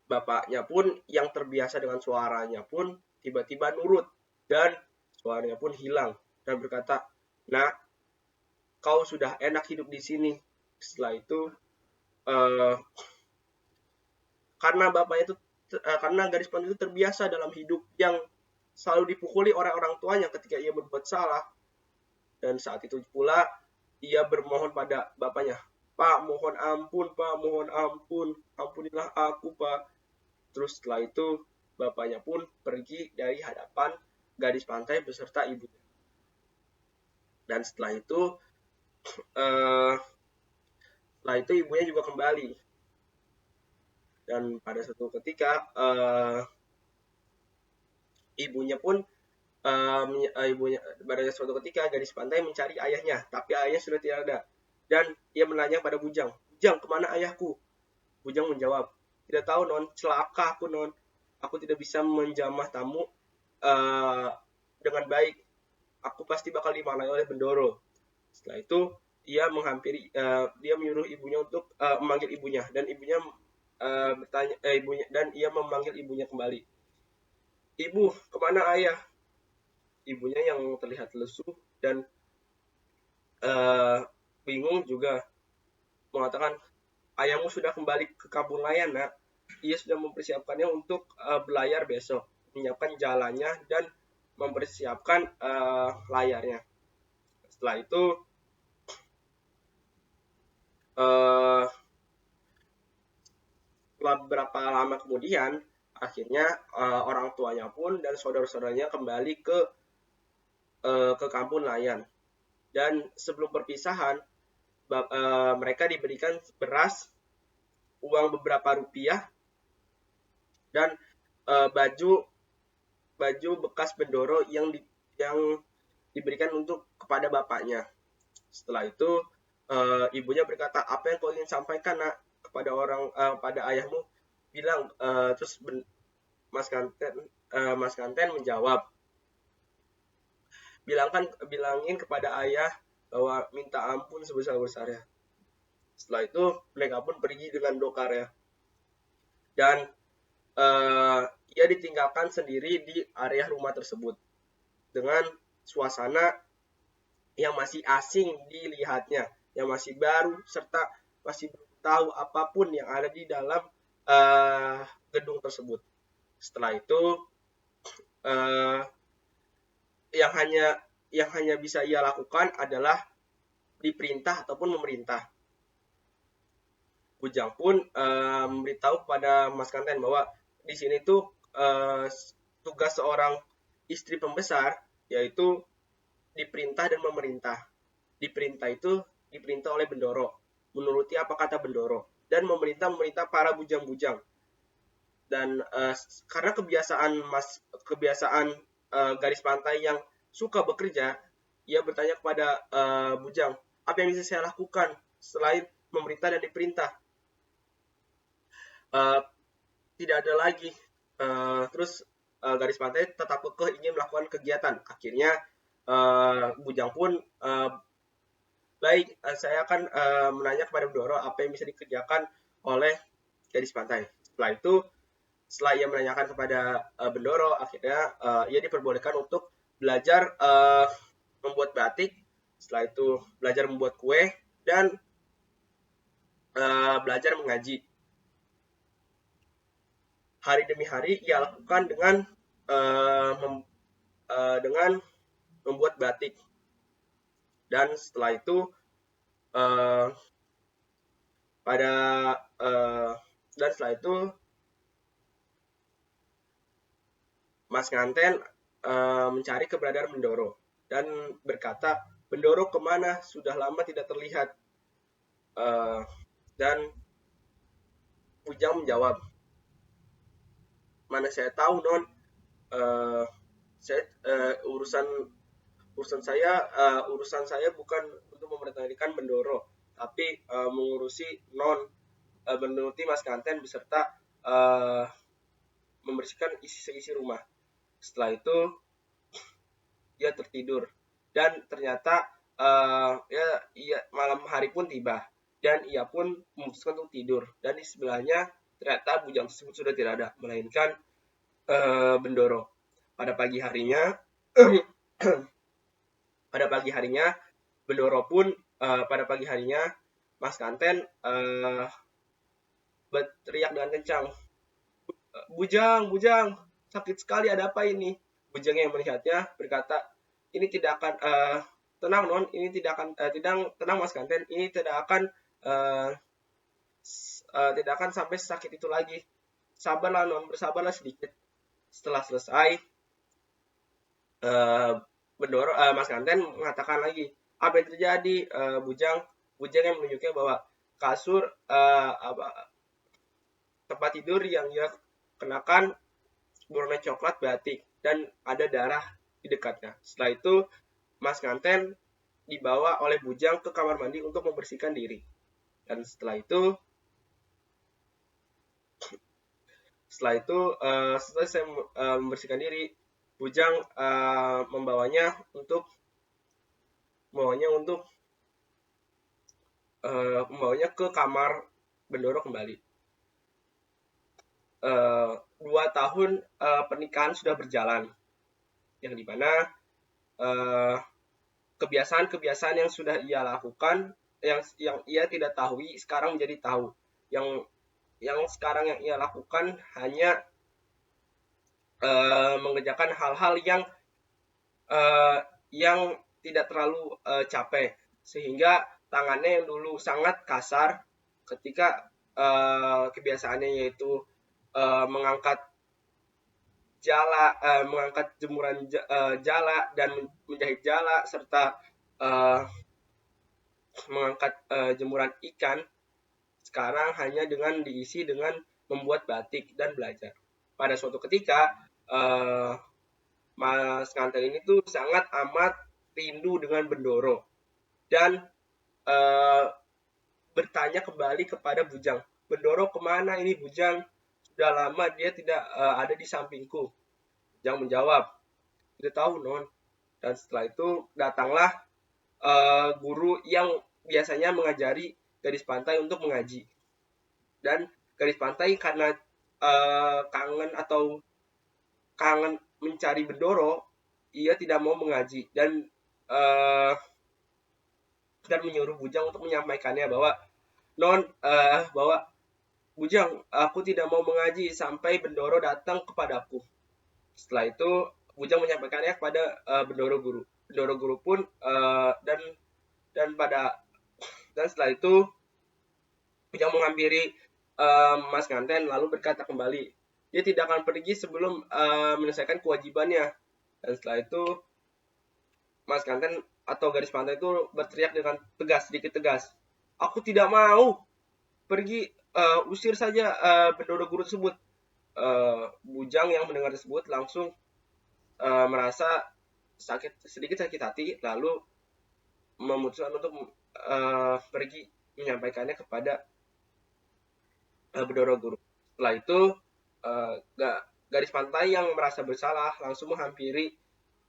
Bapaknya pun yang terbiasa dengan suaranya pun tiba-tiba nurut dan suaranya pun hilang dan berkata, nah, kau sudah enak hidup di sini. Setelah itu karena gadis pantai itu terbiasa dalam hidup yang selalu dipukuli oleh orang tuanya ketika ia berbuat salah, dan saat itu pula ia bermohon pada bapaknya, Pak, mohon ampun, Pak, mohon ampun, ampunilah aku, Pak. Terus setelah itu bapaknya pun pergi dari hadapan gadis pantai beserta ibunya. Dan setelah itu ibunya juga kembali. Dan pada suatu ketika pada suatu ketika gadis pantai mencari ayahnya, tapi ayahnya sudah tidak ada. Dan ia menanya pada Bujang, Bujang, kemana ayahku? Bujang menjawab, tidak tahu, non, celaka aku, non. Aku tidak bisa menjamah tamu dengan baik. Aku pasti bakal dimarahi oleh Bendoro. Setelah itu ia menyuruh ibunya untuk memanggil ibunya, dan ibunya ia memanggil ibunya kembali. Ibu, kemana ayah? Ibunya yang terlihat lesu dan bingung juga mengatakan, ayahmu sudah kembali ke kampung nelayan, nak. Ia sudah mempersiapkannya untuk berlayar besok, menyiapkan jalannya dan mempersiapkan layarnya. Setelah itu setelah beberapa lama kemudian, akhirnya orang tuanya pun dan saudara-saudaranya kembali ke kampung nelayan. Dan sebelum perpisahan, mereka diberikan beras, uang beberapa rupiah, dan baju bekas Bendoro yang diberikan kepada bapaknya. Setelah itu ibunya berkata, apa yang kau ingin sampaikan, nak, pada ayahmu? Bilang. Terus Mas Kanten menjawab, bilangin kepada ayah bahwa minta ampun sebesar-besarnya. Setelah itu mereka pun pergi dengan dokarnya, dan ia ditinggalkan sendiri di area rumah tersebut dengan suasana yang masih asing dilihatnya, yang masih baru, serta masih belum tahu apapun yang ada di dalam gedung tersebut. Setelah itu yang hanya bisa ia lakukan adalah diperintah ataupun memerintah. Bujang pun memberitahu kepada Mas Kanten bahwa di sini tuh tugas seorang istri pembesar yaitu diperintah dan memerintah. Diperintah itu diperintah oleh Bendoro, menuruti apa kata Bendoro, dan memerintah para bujang-bujang. Dan karena kebiasaan garis pantai yang suka bekerja, ia bertanya kepada bujang, apa yang bisa saya lakukan selain memerintah dan diperintah? Tidak ada lagi. Terus garis pantai tetap kekeh ingin melakukan kegiatan. Akhirnya bujang pun baik, saya akan menanya kepada Bendoro apa yang bisa dikerjakan oleh garis pantai. Setelah ia menanyakan kepada Bendoro, akhirnya ia diperbolehkan untuk belajar membuat batik. Setelah itu belajar membuat kue dan belajar mengaji. Hari demi hari ia lakukan dengan membuat batik. Dan setelah itu Mas Nganten mencari keberadaan Bendoro dan berkata, Bendoro kemana? Sudah lama tidak terlihat. Dan Bujang menjawab, mana saya tahu non, urusan saya bukan untuk mempertahankan Bendoro, tapi mengurusi non menuruti Mas Kanten beserta membersihkan isi rumah. Setelah itu dia tertidur dan ternyata malam hari pun tiba dan ia pun memutuskan untuk tidur, dan di sebelahnya ternyata bujang tersebut sudah tidak ada, melainkan Bendoro. Pada pagi harinya Bendoro pun pada pagi harinya Mas Kanten berteriak dengan kencang, Bujang, sakit sekali, ada apa ini? Bujang yang melihatnya berkata, ini tidak akan tenang non, ini tidak akan tenang Mas Kanten, ini tidak akan sampai sakit itu lagi. Sabarlah non, bersabarlah sedikit. Setelah selesai, Bendoro Mas Kanten mengatakan lagi, apa yang terjadi? Bujang yang menunjukkan bahwa kasur tempat tidur yang ia kenakan berwarna coklat batik dan ada darah di dekatnya. Setelah itu Mas Kanten dibawa oleh Bujang ke kamar mandi untuk membersihkan diri. Dan setelah itu setelah saya membersihkan diri, Bujang membawanya ke kamar Bendoro kembali. 2 tahun pernikahan sudah berjalan, yang dimana kebiasaan yang sudah ia lakukan, yang ia tidak tahu, sekarang menjadi tahu. Yang sekarang yang ia lakukan hanya mengerjakan hal-hal yang tidak terlalu capek, sehingga tangannya yang dulu sangat kasar ketika kebiasaannya yaitu mengangkat jemuran jala dan menjahit jala serta mengangkat jemuran ikan, sekarang hanya dengan diisi dengan membuat batik dan belajar. Pada suatu ketika Mas Kanten ini tuh sangat amat rindu dengan Bendoro dan bertanya kembali kepada Bujang, Bendoro kemana ini Bujang? Sudah lama dia tidak ada di sampingku. Bujang menjawab, tidak tahu non. Dan setelah itu datanglah guru yang biasanya mengajari gadis pantai untuk mengaji. Dan gadis pantai karena kangen mencari Bendoro, ia tidak mau mengaji dan menyuruh Bujang untuk menyampaikannya bahwa bahwa Bujang, aku tidak mau mengaji sampai Bendoro datang kepadaku. Setelah itu Bujang menyampaikannya kepada Bendoro Guru. Bendoro Guru pun dan setelah itu Bujang menghampiri Mas Nganten lalu berkata kembali, dia tidak akan pergi sebelum menyelesaikan kewajibannya. Dan setelah itu Mas Nganten atau Gadis Pantai itu berteriak dengan tegas, sedikit tegas, aku tidak mau pergi, usir saja Bendoro Guru tersebut. Bujang yang mendengar tersebut langsung merasa sedikit sakit hati, lalu memutuskan untuk pergi menyampaikannya kepada Bendoro Guru. Setelah itu Gadis Pantai yang merasa bersalah langsung menghampiri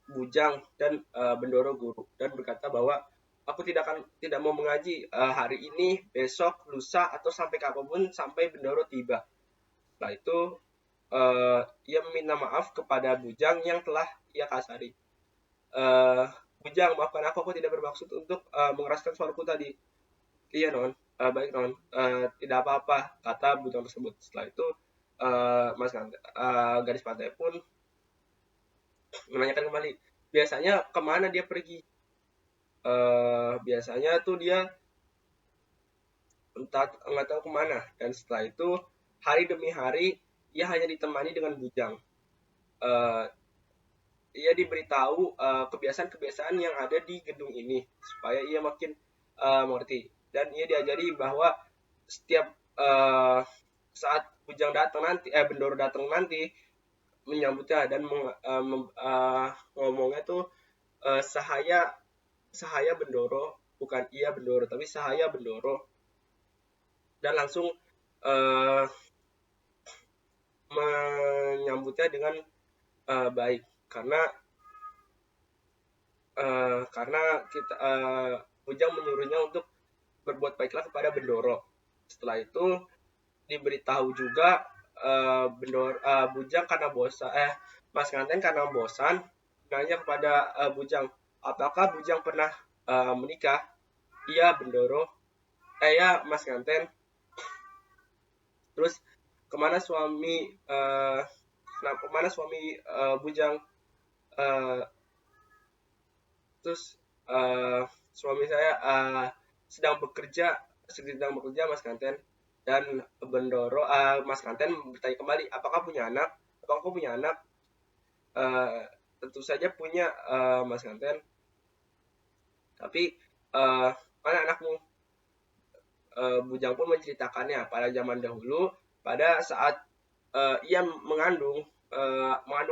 Bujang dan Bendoro Guru dan berkata bahwa aku tidak mau mengaji hari ini, besok, lusa atau sampai kapanpun sampai Bendoro tiba. Setelah itu ia meminta maaf kepada Bujang yang telah ia kasari. Bujang, maafkan aku tidak bermaksud untuk mengeraskan suaraku tadi. Iya non, baik non, tidak apa-apa, kata Bujang tersebut. Setelah itu Gadis Pantai pun menanyakan kembali, biasanya kemana dia pergi? Biasanya tuh dia entah nggak tahu kemana. Dan setelah itu hari demi hari ia hanya ditemani dengan Bujang. Ia diberitahu kebiasaan-kebiasaan yang ada di gedung ini supaya ia makin mengerti. Dan ia diajari bahwa setiap saat Bujang datang nanti, Bendoro datang nanti menyambutnya dan ngomongnya tuh Sahaya Bendoro, bukan iya Bendoro, tapi Sahaya Bendoro. Dan langsung menyambutnya dengan baik karena kita Bujang menyuruhnya untuk berbuat baiklah kepada Bendoro. Setelah itu diberitahu juga Bujang karena Mas Nganten karena bosan nanya kepada Bujang, apakah Bujang pernah menikah? Iya Bendoro, ya Mas Nganten. Terus kemana suami Bujang? Terus suami saya sedang bekerja Mas Kanten. Dan Bendoro Mas Kanten bertanya kembali, apakah punya anak? Tentu saja punya Mas Kanten. Tapi mana anakmu? Bujang pun menceritakannya pada zaman dahulu, pada saat ia mengandung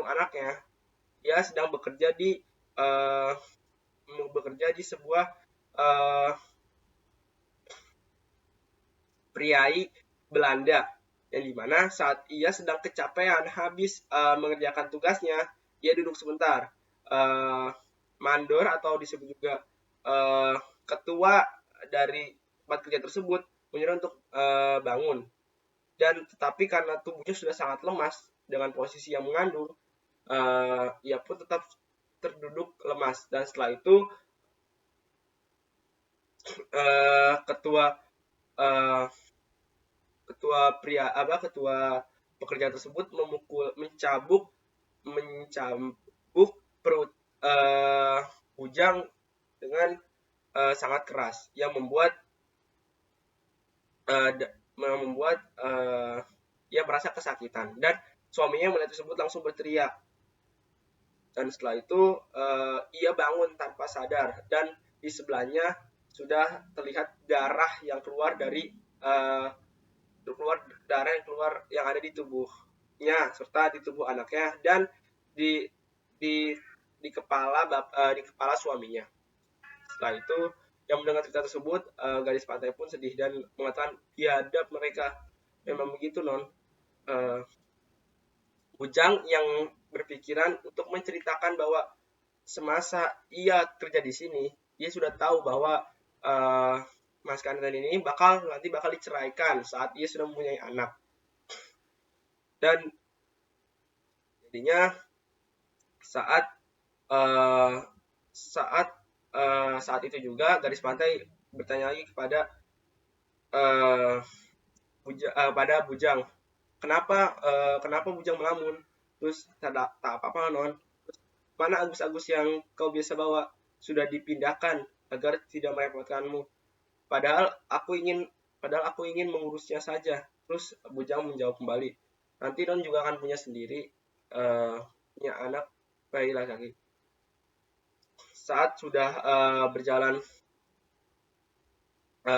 anaknya, ia sedang bekerja di sebuah priai Belanda, yang dimana saat ia sedang kecapean habis mengerjakan tugasnya, ia duduk sebentar. Mandor atau disebut juga ketua dari tempat kerja tersebut menyuruh untuk bangun. Dan tetapi karena tubuhnya sudah sangat lemas dengan posisi yang mengandung, ia pun tetap terduduk lemas. Dan setelah itu ketua pekerja tersebut mencabuk perut Bujang dengan sangat keras yang membuat ia merasa kesakitan, dan suaminya melihat tersebut langsung berteriak. Dan setelah itu ia bangun tanpa sadar, dan di sebelahnya sudah terlihat darah yang keluar yang ada di tubuhnya serta di tubuh anaknya dan di kepala suaminya. Setelah itu yang mendengar cerita tersebut, Gadis Pantai pun sedih dan mengatakan, biadab mereka, memang begitu non. Bujang yang berpikiran untuk menceritakan bahwa semasa ia kerja di sini, dia sudah tahu bahwa Mas Kanten ini bakal diceraikan saat ia sudah mempunyai anak. Dan jadinya saat itu juga Gadis Pantai bertanya lagi kepada Bujang, kenapa Bujang melamun? Terus tak apa-apa non. Mana agus-agus yang kau biasa bawa? Sudah dipindahkan agar tidak merepotkanmu. Padahal aku ingin Padahal aku ingin mengurusnya saja. Terus bujang menjawab kembali, nanti non juga akan punya sendiri, punya anak bayi laki-laki. Saat sudah berjalan 2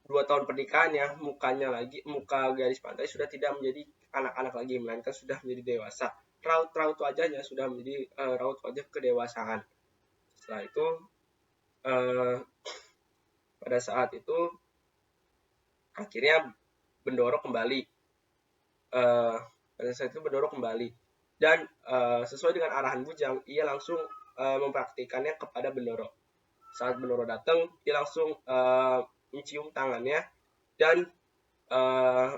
tahun pernikahannya, muka gadis pantai sudah tidak menjadi anak-anak lagi, melainkan sudah menjadi dewasa. Raut-raut wajahnya sudah menjadi raut wajah kedewasaan. Setelah itu, pada saat itu akhirnya Bendoro kembali. Pada saat itu Bendoro kembali dan sesuai dengan arahan bujang, ia langsung mempraktikannya kepada Bendoro. Saat Bendoro datang, dia langsung mencium tangannya dan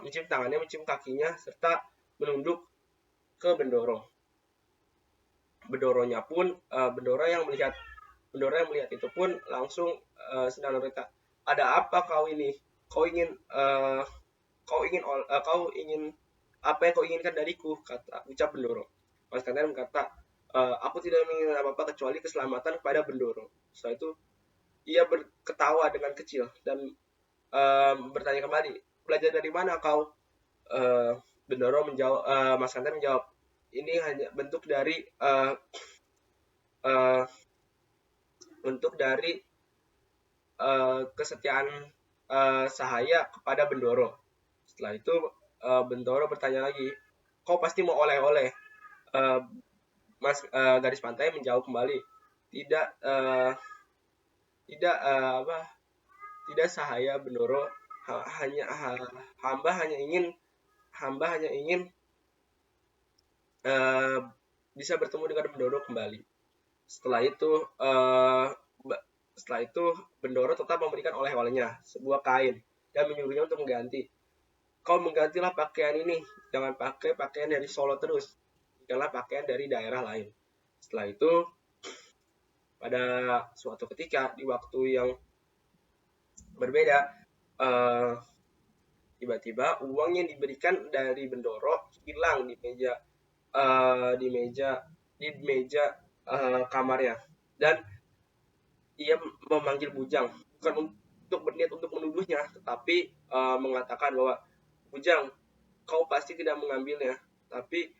mencium kakinya serta menunduk ke Bendoro. Bendoronya pun Bendoro yang melihat itu pun langsung sedang berkata, ada apa kau ini? Kau ingin apa yang kau inginkan dariku? Ucap Bendoro. Mas Kanten berkata, aku tidak menginginkan apa-apa kecuali keselamatan kepada Bendoro. Setelah itu ia berketawa dengan kecil dan bertanya kembali, belajar dari mana kau? Bendoro menjawab, Mas Kanten menjawab, ini hanya bentuk dari kesetiaan Sahaya kepada Bendoro. Setelah itu Bendoro bertanya lagi, kau pasti mau oleh-oleh? Mas Gadis Pantai menjawab kembali, tidak Sahaya Bendoro, hamba hanya ingin bisa bertemu dengan Bendoro kembali. Setelah itu Bendoro tetap memberikan oleh-olehnya, sebuah kain, dan menyuruhnya untuk mengganti. Kau menggantilah pakaian ini, jangan pakai pakaian dari Solo terus, janganlah pakaian dari daerah lain. Setelah itu, pada suatu ketika di waktu yang berbeda, tiba-tiba uang yang diberikan dari Bendoro hilang di meja kamarnya, dan ia memanggil bujang, bukan untuk berniat untuk menuduhnya, tetapi mengatakan bahwa, bujang, kau pasti tidak mengambilnya, tapi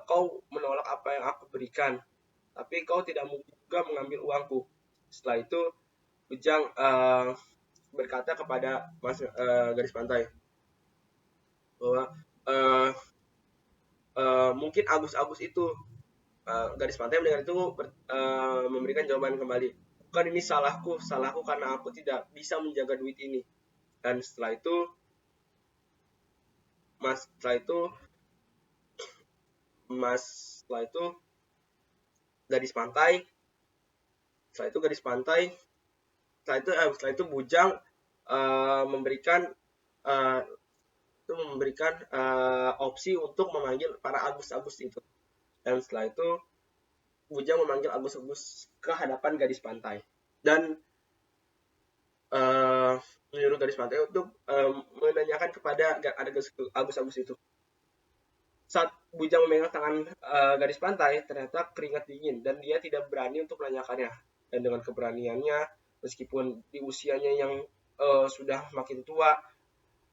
kau menolak apa yang aku berikan, tapi kau tidak juga mengambil uangku. Setelah itu bujang berkata kepada Mas Gadis Pantai bahwa mungkin Agus itu, Gadis Pantai mendengar itu memberikan jawaban kembali, bukan, ini salahku karena aku tidak bisa menjaga duit ini. Dan setelah itu bujang memberikan opsi untuk memanggil para Agus itu. Dan setelah itu bujang memanggil Agus ke hadapan Gadis Pantai dan menyuruh Gadis Pantai untuk menanyakan kepada Agus itu. Saat bujang memegang tangan Gadis Pantai, ternyata keringat dingin dan dia tidak berani untuk menanyakannya. Dan dengan keberaniannya, meskipun di usianya yang sudah makin tua,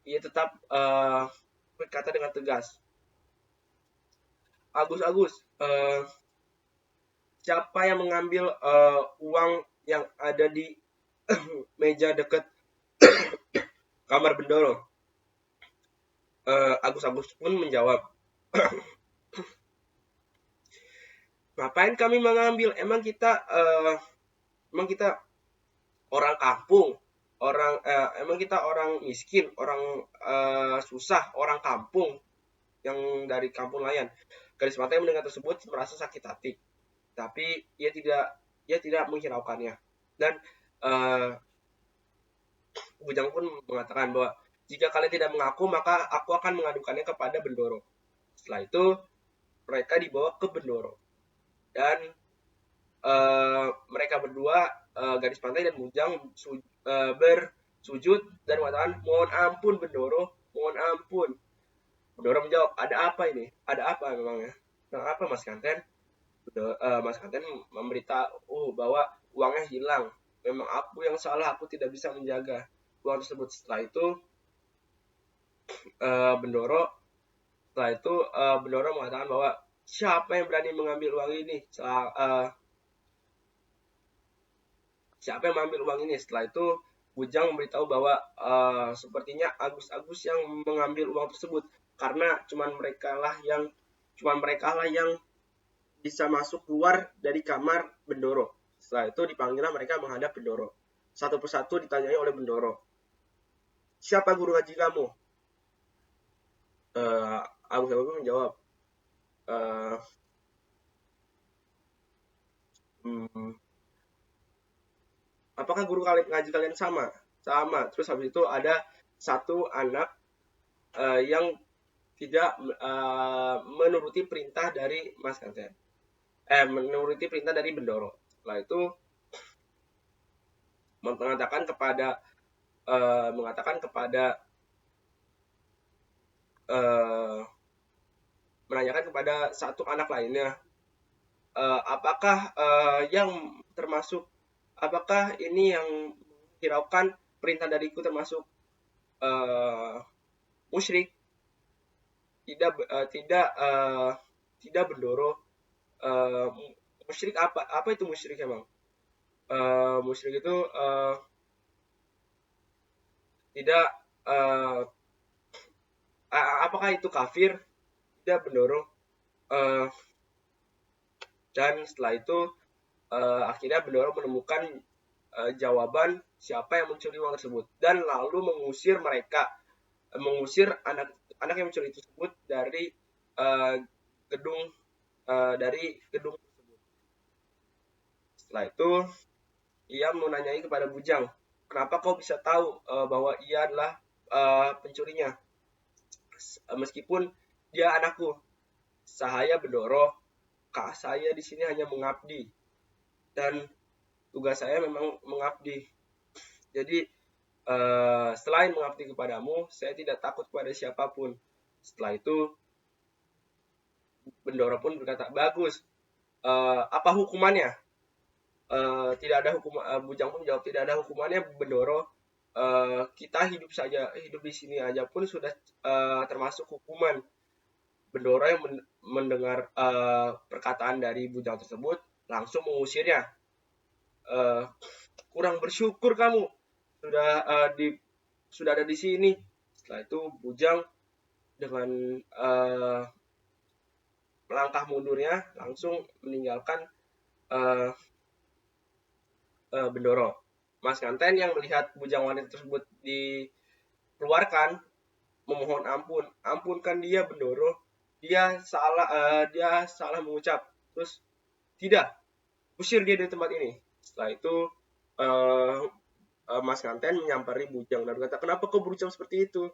ia tetap berkata dengan tegas, Agus, siapa yang mengambil uang yang ada di meja dekat kamar Bendoro? Agus pun menjawab, ngapain kami mengambil? Emang kita orang kampung, emang kita orang miskin, orang susah, orang kampung yang dari kampung lain. Gadis Pantai mendengar tersebut merasa sakit hati, tapi ia tidak menghiraukannya. Dan bujang pun mengatakan bahwa jika kalian tidak mengaku, maka aku akan mengadukannya kepada Bendoro. Setelah itu mereka dibawa ke Bendoro dan mereka berdua, Gadis Pantai dan bujang, bersujud dan mengatakan, mohon ampun Bendoro, mohon ampun. Bendoro menjawab, ada apa ini? Ada apa memangnya? Nah, apa Mas Kanten? Mas Kanten memberitahu bahwa uangnya hilang. Memang aku yang salah, aku tidak bisa menjaga. uang tersebut. Setelah itu Bendoro mengatakan bahwa siapa yang berani mengambil uang ini. Siapa yang mengambil uang ini? Setelah itu Bujang memberitahu bahwa sepertinya Agus yang mengambil uang tersebut, karena cuman mereka lah yang bisa masuk keluar dari kamar Bendoro. Setelah itu dipanggillah mereka menghadap Bendoro. Satu persatu ditanyai oleh Bendoro. Siapa guru ngaji kamu? Agus menjawab, apakah guru ngaji kalian sama? Sama. Terus habis itu ada satu anak yang tidak menuruti perintah dari Mas Kanten. Menuruti perintah dari Bendoro. Setelah itu mengatakan menanyakan kepada satu anak lainnya, apakah ini yang hiraukan perintah dariku termasuk musyrik? Tidak Bendoro. Musyrik apa itu musyrik emang? Musyrik itu tidak apakah itu kafir? Tidak Bendoro. Dan setelah itu akhirnya Bendoro menemukan jawaban siapa yang mencuri uang tersebut, dan lalu mengusir anak yang mencuri tersebut dari gedung tersebut. Setelah itu ia menanyai kepada Bujang, kenapa kau bisa tahu bahwa ia adalah pencurinya, meskipun dia anakku? Sahaya Bendoro, kak saya di sini hanya mengabdi, dan tugas saya memang mengabdi. Jadi selain mengabdi kepadamu, saya tidak takut kepada siapapun. Setelah itu Bendoro pun berkata, bagus. Apa hukumannya? Tidak ada hukuman. Bujang pun menjawab, tidak ada hukumannya Bendoro. Kita hidup di sini aja pun sudah termasuk hukuman. Bendoro yang mendengar perkataan dari Bujang tersebut langsung mengusirnya. Kurang bersyukur kamu sudah ada di sini. Setelah itu Bujang dengan melangkah mundurnya langsung meninggalkan Bendoro. Mas Kanten yang melihat bujang wanita tersebut dikeluarkan memohon ampun. Ampunkan dia Bendoro. Dia salah mengucap. Terus tidak, usir dia dari tempat ini. Setelah itu Mas Kanten menyampari Bujang dan berkata, kenapa kau berucap seperti itu?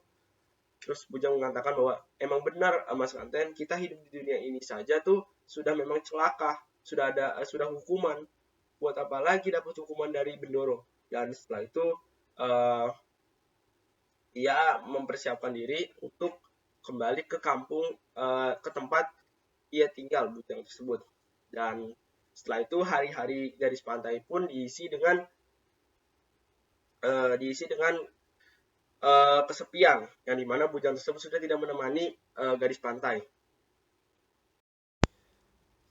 Terus Bujang mengatakan bahwa emang benar Mas Kanten, kita hidup di dunia ini saja tuh sudah memang celaka, sudah hukuman. Buat apa lagi dapat hukuman dari Bendoro? Dan setelah itu ia mempersiapkan diri untuk kembali ke kampung, ke tempat ia tinggal Bujang tersebut. Dan setelah itu hari-hari garis pantai pun diisi dengan kesepian, yang dimana Bujang tersebut sudah tidak menemani garis pantai.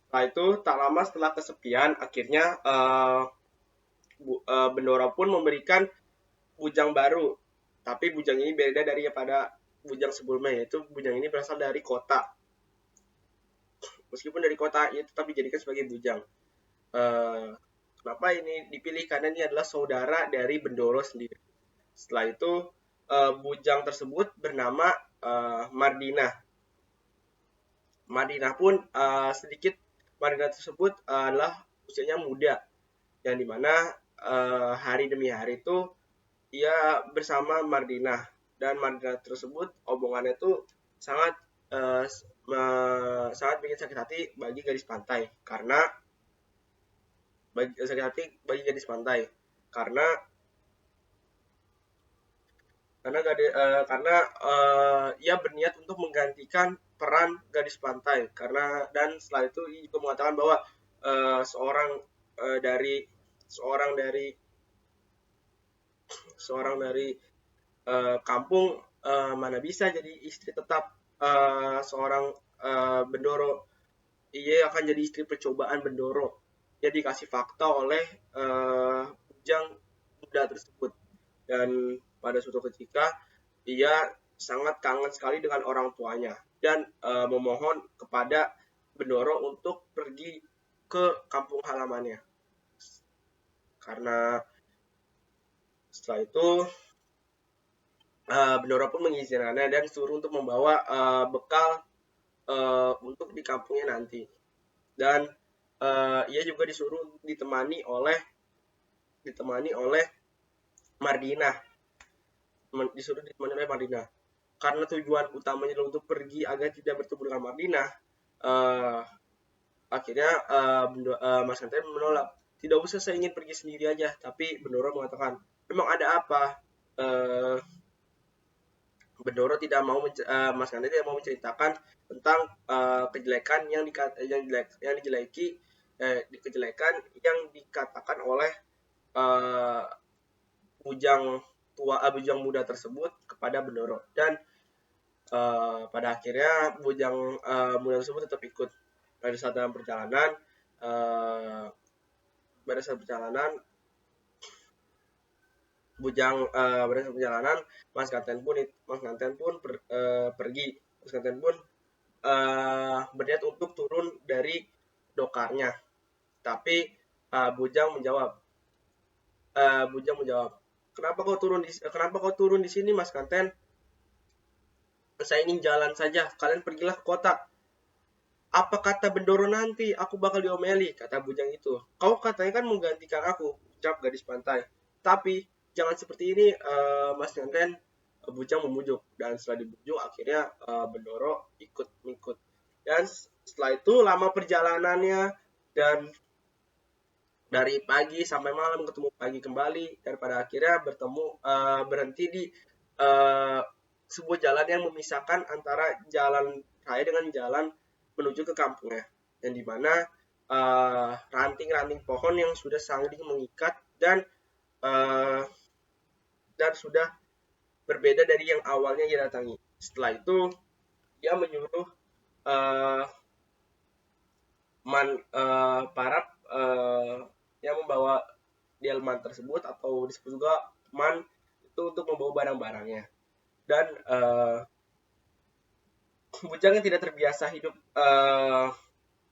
Setelah itu tak lama setelah kesepian, akhirnya Bendoro pun memberikan bujang baru. Tapi bujang ini beda daripada bujang sebelumnya, yaitu bujang ini berasal dari kota. Meskipun dari kota, ia tetap dijadikan sebagai bujang. Kenapa ini dipilih? Karena ini adalah saudara dari Bendoro sendiri. Setelah itu bujang tersebut bernama Mardinah. Mardinah tersebut adalah usianya muda, yang dimana hari demi hari itu ia bersama Mardinah, dan Mardinah tersebut omongannya itu sangat bikin sakit hati bagi gadis pantai, karena ia berniat untuk menggantikan peran gadis pantai, dan setelah itu ia juga mengatakan bahwa seorang dari seorang dari kampung mana bisa jadi istri tetap seorang Bendoro. Ia akan jadi istri percobaan Bendoro. Dia dikasih fakta oleh bujang muda tersebut. Dan pada suatu ketika ia sangat kangen sekali dengan orang tuanya dan memohon kepada Bendoro untuk pergi ke kampung halamannya. Karena setelah itu Bendoro pun mengizinkannya dan suruh untuk membawa bekal untuk di kampungnya nanti. Dan ia juga disuruh ditemani oleh Mardina, disuruh ditemani oleh Mardina. Karena tujuan utamanya adalah untuk pergi agar tidak bertemu dengan Mardina. Uh, Akhirnya Mas Kanten menolak. Tidak usah, saya ingin pergi sendiri aja. Tapi Bendoro mengatakan, memang ada apa? Bendoro tidak mau Mas Kanten tidak mau menceritakan tentang kejelekan yang dijeleki kejelekan yang dikatakan oleh bujang muda tersebut kepada Bendoro. Dan pada akhirnya bujang muda tersebut tetap ikut. Pada saat perjalanan Mas Kanten pun pergi. Mas Kanten pun berniat untuk turun dari dokarnya. Tapi Bujang menjawab, kenapa kau turun di sini, Mas Kanten? Saya ingin jalan saja. Kalian pergilah ke kota. Apa kata Bendoro nanti? Aku bakal diomeli, kata Bujang itu. Kau katanya kan menggantikan aku, ucap gadis pantai. Tapi jangan seperti ini, Mas Kanten. Bujang memujuk, dan setelah dibujuk akhirnya Bendoro ikut. Dan setelah itu lama perjalanannya, dan dari pagi sampai malam ketemu pagi kembali, dan pada akhirnya berhenti di sebuah jalan yang memisahkan antara jalan raya dengan jalan menuju ke kampungnya, yang dimana ranting-ranting pohon yang sudah saling mengikat dan sudah berbeda dari yang awalnya ia datangi. Setelah itu dia menyuruh para yang membawa delman tersebut, atau disebut juga man, itu untuk membawa barang-barangnya. Dan Bujang yang tidak terbiasa hidup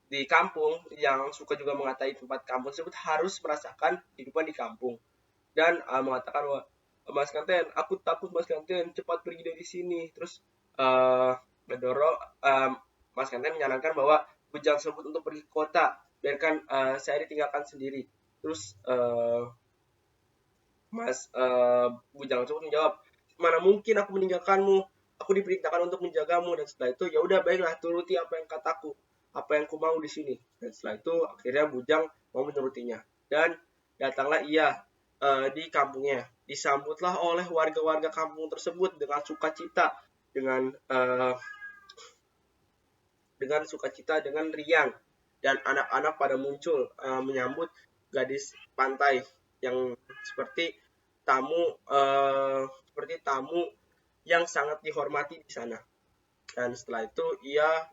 di kampung, yang suka juga mengatai tempat kampung tersebut, harus merasakan kehidupan di kampung. Dan mengatakan bahwa, Mas Kanten, aku takut Mas Kanten, cepat pergi dari sini. Terus Bendoro, Mas Kanten menyarankan bahwa Bujang tersebut untuk pergi ke kota, biarkan saya ditinggalkan sendiri. Terus Bujang tersebut menjawab, mana mungkin aku meninggalkanmu, aku diperintahkan untuk menjagamu. Dan setelah itu, ya udah, baiklah, turuti apa yang kataku, apa yang ku mau di sini. Dan setelah itu akhirnya Bujang mau menurutinya, dan datanglah ia di kampungnya. Disambutlah oleh warga-warga kampung tersebut dengan sukacita, dengan sukacita, dengan riang, dan anak-anak pada muncul menyambut gadis pantai yang seperti tamu yang sangat dihormati di sana. Dan setelah itu ia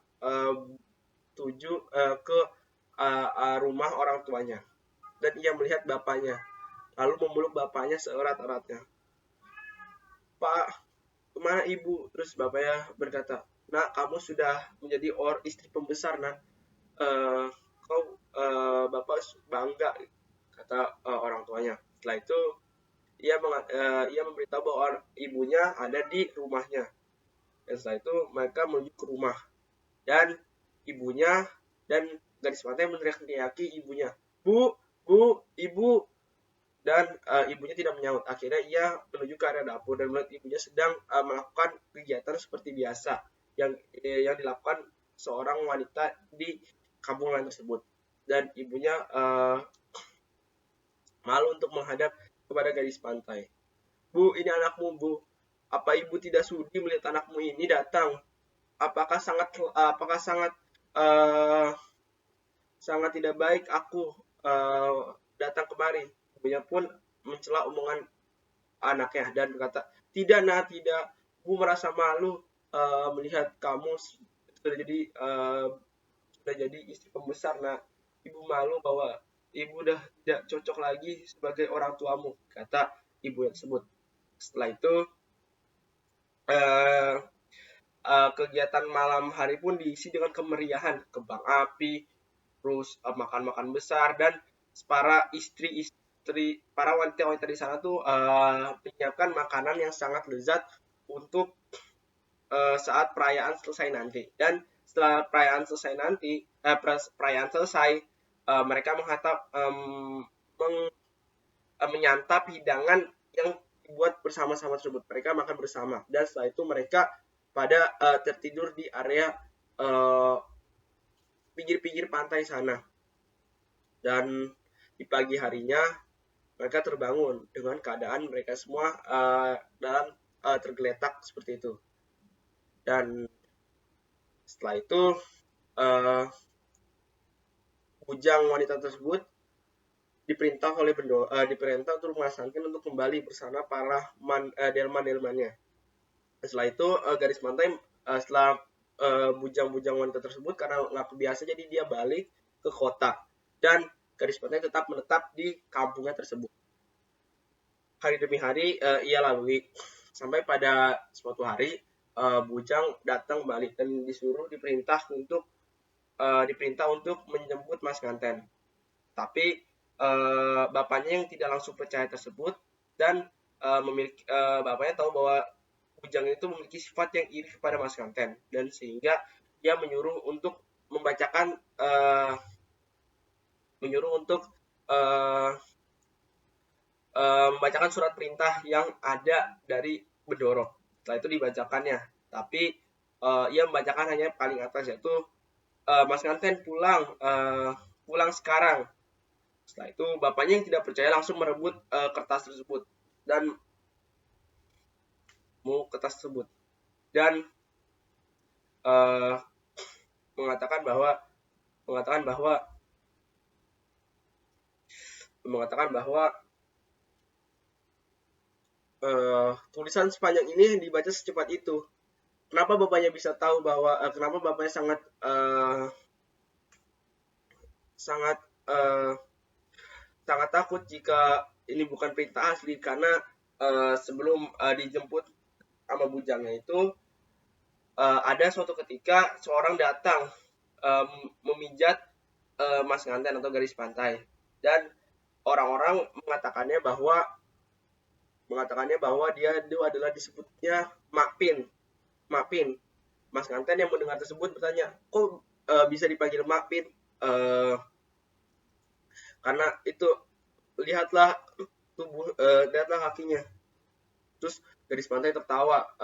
tuju ke rumah orang tuanya, dan ia melihat bapaknya, lalu memeluk bapaknya seerat-eratnya. Pak, kemana ibu? Terus bapaknya berkata, nak, kamu sudah menjadi istri pembesar, nak. Bapak bangga, kata orang tuanya. Setelah itu ia memberitahu bahwa ibunya ada di rumahnya. Dan setelah itu mereka menuju ke rumah, dan ibunya dan gadis pantai meneriaki ibunya, bu, ibu. Dan ibunya tidak menyaut. Akhirnya ia menuju ke area dapur dan melihat ibunya sedang melakukan kegiatan seperti biasa yang dilakukan seorang wanita di kampung lain tersebut. Dan ibunya malu untuk menghadap kepada gadis pantai. Bu, ini anakmu, bu. Apa ibu tidak sudi melihat anakmu ini datang? Apakah sangat tidak baik aku datang kemari? Ibunya pun mencela omongan anaknya dan berkata, "Tidak, Nak, tidak. Ibu merasa malu melihat kamu sudah jadi istri pembesar, Nak. Ibu malu bahwa ibu udah tidak cocok lagi sebagai orang tuamu," kata ibu yang tersebut. Setelah itu eh, kegiatan malam hari pun diisi dengan kemeriahan, kembang api, terus makan-makan besar, dan para istri-istri, para wanita-wanita di sana tuh menyiapkan makanan yang sangat lezat untuk saat perayaan selesai nanti. Dan setelah perayaan selesai nanti, perayaan selesai, mereka menyantap hidangan yang dibuat bersama-sama tersebut. Mereka makan bersama dan setelah itu mereka pada tertidur di area pinggir-pinggir pantai sana. Dan di pagi harinya mereka terbangun dengan keadaan mereka semua dalam tergeletak seperti itu. Dan setelah itu bujang wanita tersebut diperintah untuk melaksanakan untuk kembali bersama para delman-delmannya. Setelah itu garis pantai setelah bujang-bujang wanita tersebut karena nggak kebiasa, jadi dia balik ke kota dan garis pantai tetap menetap di kampungnya tersebut. Hari demi hari ia lalui sampai pada suatu hari bujang datang balik dan diperintah untuk menjemput Mas Nganten. Tapi bapaknya yang tidak langsung percaya tersebut dan bapaknya tahu bahwa bujang itu memiliki sifat yang iri kepada Mas Nganten, dan sehingga dia menyuruh untuk membacakan surat perintah yang ada dari Bedoro. Setelah itu dibacakannya, tapi ia membacakan hanya paling atas, yaitu Mas Nganten pulang sekarang. Setelah itu bapaknya yang tidak percaya langsung merebut kertas tersebut dan mengatakan bahwa tulisan sepanjang ini dibaca secepat itu. Kenapa bapaknya bisa tahu bahwa kenapa bapaknya sangat takut jika ini bukan perintah asli, karena sebelum dijemput sama bujangnya itu ada suatu ketika seorang datang memijat Mas Nganten atau garis pantai, dan orang-orang mengatakannya bahwa dia itu adalah disebutnya Makpin. Mas Nganten yang mendengar tersebut bertanya, "Kok bisa dipanggil Makpin?" Karena itu lihatlah kakinya. Terus garis pantai tertawa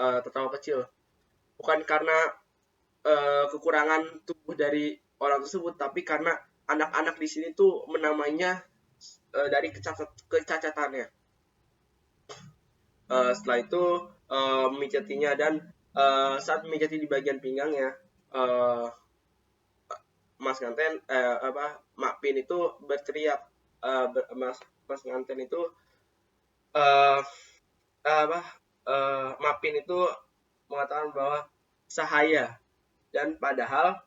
kecil, bukan karena kekurangan tubuh dari orang tersebut, tapi karena anak-anak di sini tuh menamainya dari kecacatannya. Setelah itu memijatinya, dan saat memijati di bagian pinggangnya, Mas Nganten Makpin itu berteriak, Mas Nganten itu Makpin itu mengatakan bahwa sahaya, dan padahal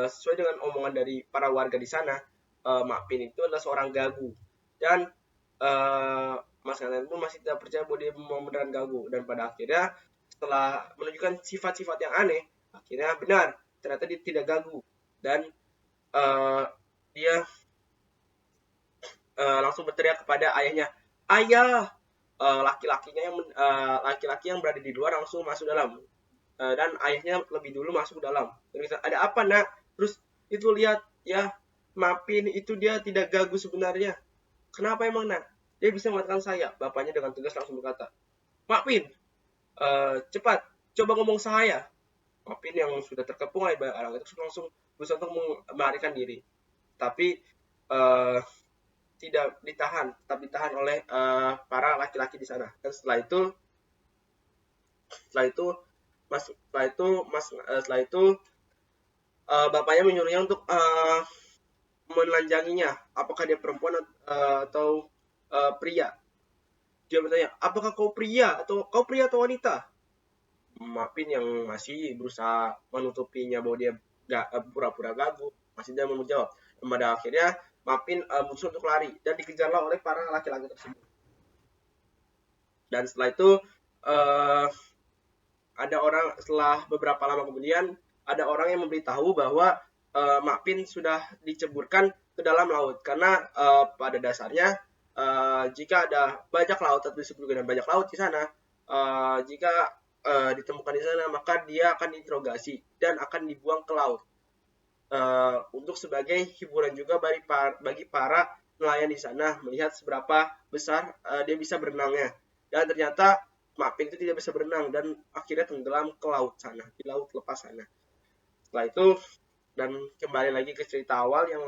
sesuai dengan omongan dari para warga di sana, Makpin itu adalah seorang gagu, dan Mas Nganten pun masih tidak percaya bahwa dia beneran gagu, dan pada akhirnya setelah menunjukkan sifat-sifat yang aneh, akhirnya benar ternyata dia tidak gagu, dan dia langsung berteriak kepada ayahnya, "Ayah!" Laki-laki yang berada di luar langsung masuk dalam, dan ayahnya lebih dulu masuk dalam. Terus, "Ada apa, Nak?" Terus itu lihat ya, Makpin itu dia tidak gagu sebenarnya. "Kenapa emang, Nak?" "Dia bisa mengatakan saya." Bapaknya dengan tegas langsung berkata, "Makpin, cepat coba ngomong saya." Makpin yang sudah terkepung oleh barang itu langsung berusaha untuk melarikan diri, tapi tetap ditahan oleh para laki-laki di sana. Dan setelah itu bapaknya menyuruhnya untuk menelanjanginya, apakah dia perempuan atau pria. Dia bertanya, apakah kau pria atau wanita? Mapin yang masih berusaha menutupinya bahwa dia pura-pura gagu, masih dia mau menjawab. Dan pada akhirnya Mapin berusaha untuk lari dan dikejarlah oleh para laki-laki tersebut. Dan setelah itu ada orang, setelah beberapa lama kemudian ada orang yang memberitahu bahwa Mapin sudah diceburkan ke dalam laut karena pada dasarnya jika ada bajak laut atau disebut dengan bajak laut di sana, jika ditemukan di sana maka dia akan diinterogasi dan akan dibuang ke laut untuk sebagai hiburan juga bagi para nelayan di sana melihat seberapa besar dia bisa berenangnya. Dan ternyata Mapin itu tidak bisa berenang dan akhirnya tenggelam ke laut sana, di laut lepas sana. Setelah itu dan kembali lagi ke cerita awal yang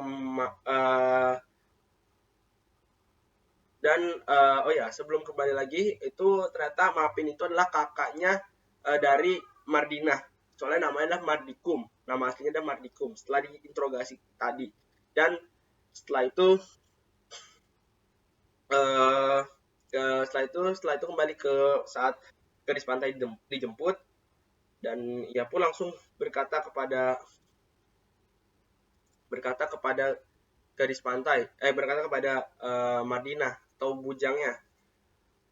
sebelum kembali lagi itu ternyata Mapin itu adalah kakaknya dari Mardinah. Soalnya namanya adalah Mardikum. Nama aslinya adalah Mardikum setelah diinterogasi tadi. Dan setelah itu setelah itu kembali ke saat gadis pantai dijemput dan ia pun langsung berkata kepada gadis pantai, berkata kepada Mardinah atau bujangnya,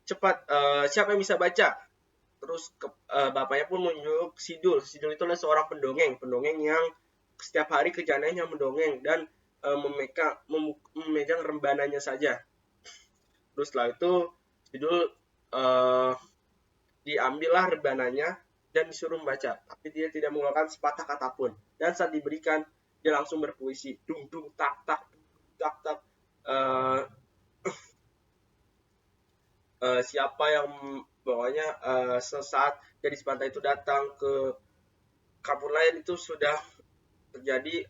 cepat, siapa yang bisa baca? Terus bapaknya pun menunjuk Sidul. Sidul itu adalah seorang pendongeng yang setiap hari kerjaannya mendongeng dan memegang rembananya saja. Terus setelah itu Sidul diambillah rebananya dan disuruh membaca, tapi dia tidak mengeluarkan sepatah kata pun. Dan saat diberikan, dia langsung berpuisi, dung dung tak tak tak tak. Siapa yang bawahnya sesaat gadis pantai itu datang ke kampung lain itu sudah terjadi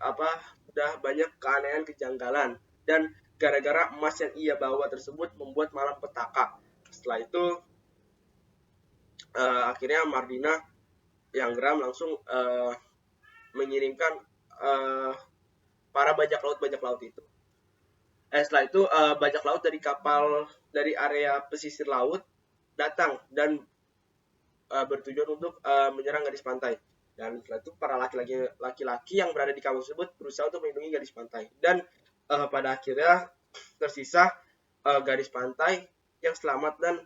sudah banyak keanehan, kejanggalan, dan gara-gara emas yang ia bawa tersebut membuat malapetaka. Setelah itu akhirnya Mardinah yang geram langsung mengirimkan para bajak laut itu. Setelah itu bajak laut dari kapal dari area pesisir laut datang dan bertujuan untuk menyerang gadis pantai. Dan setelah itu para laki-laki yang berada di kampung tersebut berusaha untuk melindungi gadis pantai. Dan pada akhirnya tersisa gadis pantai yang selamat dan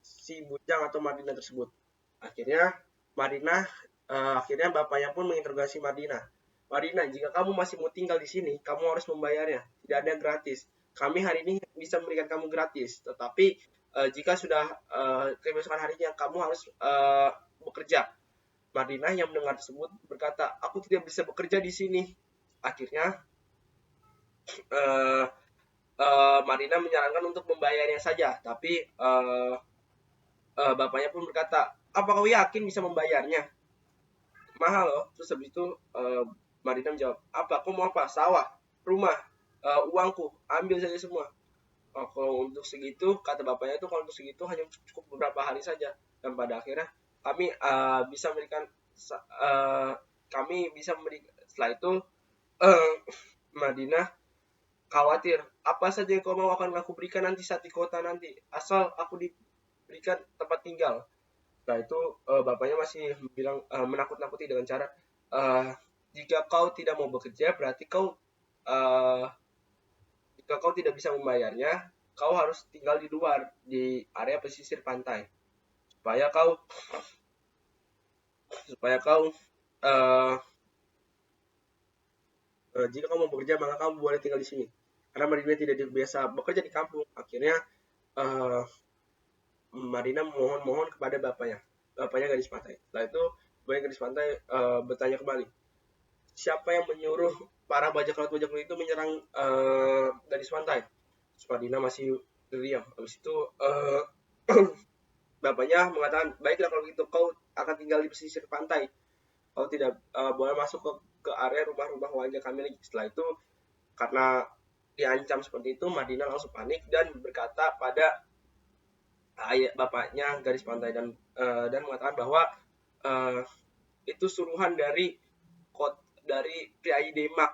si bujang atau Mardinah tersebut. Akhirnya bapaknya pun menginterogasi Mardinah. Mardinah, jika kamu masih mau tinggal di sini, kamu harus membayarnya. Tidak ada gratis. Kami hari ini bisa memberikan kamu gratis, tetapi jika sudah keesokan harinya kamu harus bekerja. Mardinah yang mendengar tersebut berkata, aku tidak bisa bekerja di sini. Akhirnya Mardinah menyarankan untuk membayarnya saja, tapi bapaknya pun berkata, apa kau yakin bisa membayarnya? Mahal loh. Terus habis itu Mardinah menjawab, apa? Kau mau apa? Sawah, rumah, uangku, ambil saja semua. Kalau untuk segitu, kata bapaknya itu, kalau untuk segitu hanya cukup beberapa hari saja. Dan pada akhirnya kami bisa memberikan setelah itu Mardinah khawatir, apa saja yang kau mau akan aku berikan nanti saat di kota nanti, asal aku diberikan tempat tinggal. Setelah itu bapaknya masih bilang menakut-nakuti dengan cara jika kau tidak mau bekerja berarti jika kau tidak bisa membayarnya, kau harus tinggal di luar di area pesisir pantai supaya kau jika kamu mau bekerja maka kamu boleh tinggal di sini. Karena Mardinah tidak biasa bekerja di kampung. Akhirnya Mardinah mohon kepada bapaknya gadis pantai. Setelah itu bapaknya gadis pantai bertanya kembali, siapa yang menyuruh para bajak laut itu menyerang gadis pantai? Mardinah masih diam. Habis itu bapaknya mengatakan, baiklah kalau gitu kau akan tinggal di pesisir pantai. Kau tidak boleh masuk ke area rumah-rumah warga kami lagi. Setelah itu karena diancam seperti itu, Mardinah langsung panik dan berkata pada bapaknya gadis pantai dan mengatakan bahwa itu suruhan dari Priayi Demak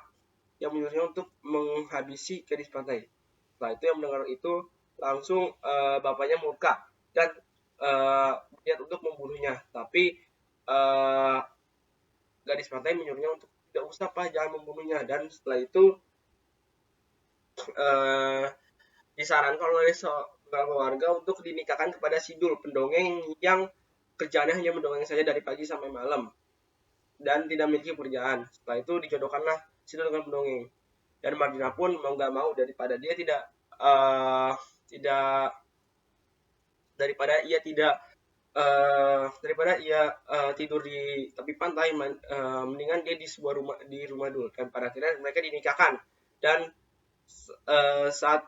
yang menyuruhnya untuk menghabisi gadis pantai. Setelah itu yang mendengar itu langsung bapaknya murka dan niat untuk membunuhnya. Tapi gadis pantai menyuruhnya untuk tidak usah Pak, jangan membunuhnya. Dan setelah itu disarankan oleh beberapa warga untuk dinikahkan kepada Sidul, pendongeng yang kerjaannya hanya mendongeng saja dari pagi sampai malam dan tidak memiliki pekerjaan. Setelah itu dijodohkanlah Sidul dengan pendongeng. Dan Mardina pun mau nggak mau daripada dia daripada ia tidur di tepi pantai, mendingan dia di sebuah rumah dulu. Dan pada akhirnya mereka dinikahkan. Dan saat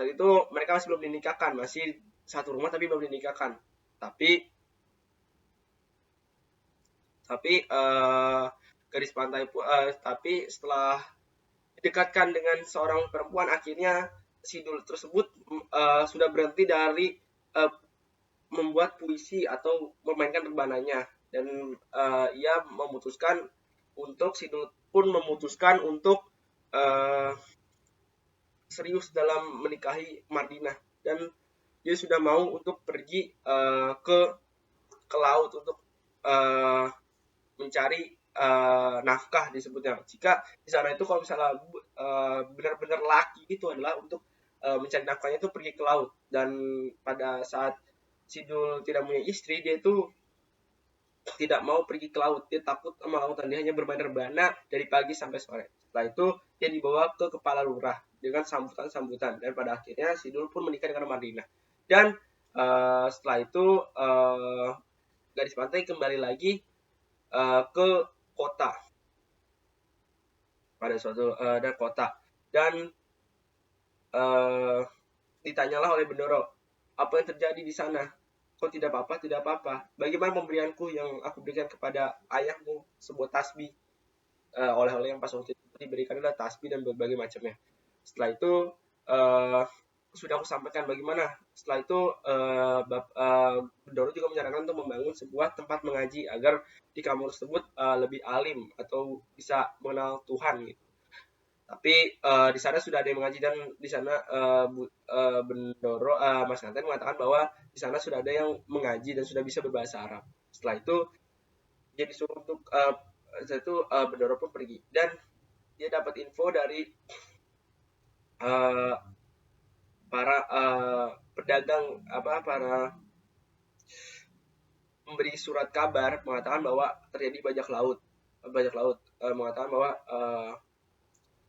itu mereka masih belum dinikahkan, masih satu rumah tapi belum dinikahkan. Tapi gadis pantai pun tapi setelah didekatkan dengan seorang perempuan, akhirnya Sidul tersebut sudah berhenti dari membuat puisi atau memainkan rebananya. Dan ia memutuskan untuk Sidul pun memutuskan untuk serius dalam menikahi Mardina, dan dia sudah mau untuk pergi ke laut untuk mencari nafkah disebutnya. Jika di sana itu kalau misalnya benar-benar laki itu adalah untuk mencari nafkahnya itu pergi ke laut. Dan pada saat Sidul tidak punya istri, dia itu tidak mau pergi ke laut, dia takut sama lautan, dia hanya bermain rebana dari pagi sampai sore. Setelah itu dia dibawa ke kepala lurah dengan sambutan-sambutan, dan pada akhirnya Sidul pun menikah dengan Mardina. Dan setelah itu gadis pantai kembali lagi ke kota pada suatu kota, dan ditanyalah oleh Bendoro, apa yang terjadi di sana? Kok tidak apa-apa? Tidak apa-apa. Bagaimana pemberianku yang aku berikan kepada ayahmu, sebuah tasbih, oleh-oleh yang pas waktu itu diberikan adalah tasbih dan berbagai macamnya. Setelah itu sudah aku sampaikan bagaimana. Setelah itu Bendoro juga menyarankan untuk membangun sebuah tempat mengaji agar di kampung tersebut lebih alim atau bisa mengenal Tuhan gitu. Tapi di sana sudah ada yang mengaji, dan di sana Bendoro Mas Kanten mengatakan bahwa di sana sudah ada yang mengaji dan sudah bisa berbahasa Arab. Setelah itu dia disuruh untuk setelah itu Bendoro pun pergi, dan dia dapat info dari para pedagang para memberi surat kabar mengatakan bahwa terjadi bajak laut mengatakan bahwa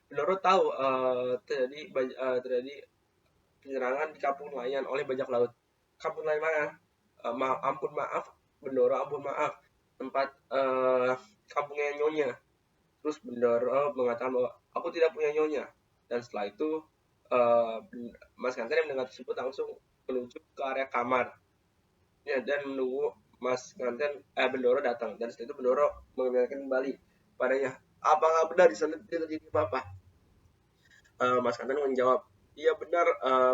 Bendoro tahu terjadi penyerangan di kampung nelayan oleh bajak laut. Kampung nelayan mana? Ampun maaf, Bendoro, ampun maaf, tempat kampungnya Nyonya. Terus Bendoro mengatakan bahwa aku tidak punya Nyonya. Dan setelah itu Mas Kanten yang mendengar tersebut langsung menuju ke area kamar ya, dan menunggu Mas Kanten Bendoro datang. Dan setelah itu Bendoro mengingatkan kembali padanya, apakah benar di sana tidak terjadi apa-apa? Mas Kanten menjawab, iya benar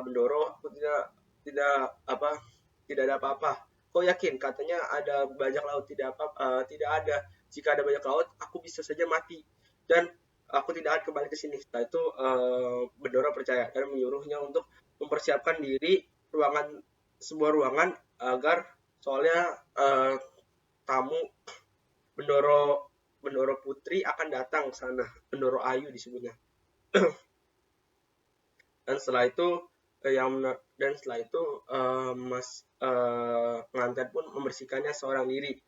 Bendoro, aku tidak ada apa-apa. Kau yakin? Katanya ada bajak laut. Tidak ada. Jika ada bajak laut, aku bisa saja mati dan aku tidak akan kembali ke sini. Setelah itu Bendoro percaya dan menyuruhnya untuk mempersiapkan diri sebuah ruangan agar soalnya tamu Bendoro Putri akan datang ke sana. Bendoro Ayu disebutnya. Dan setelah itu Mas pengantin pun membersihkannya seorang diri,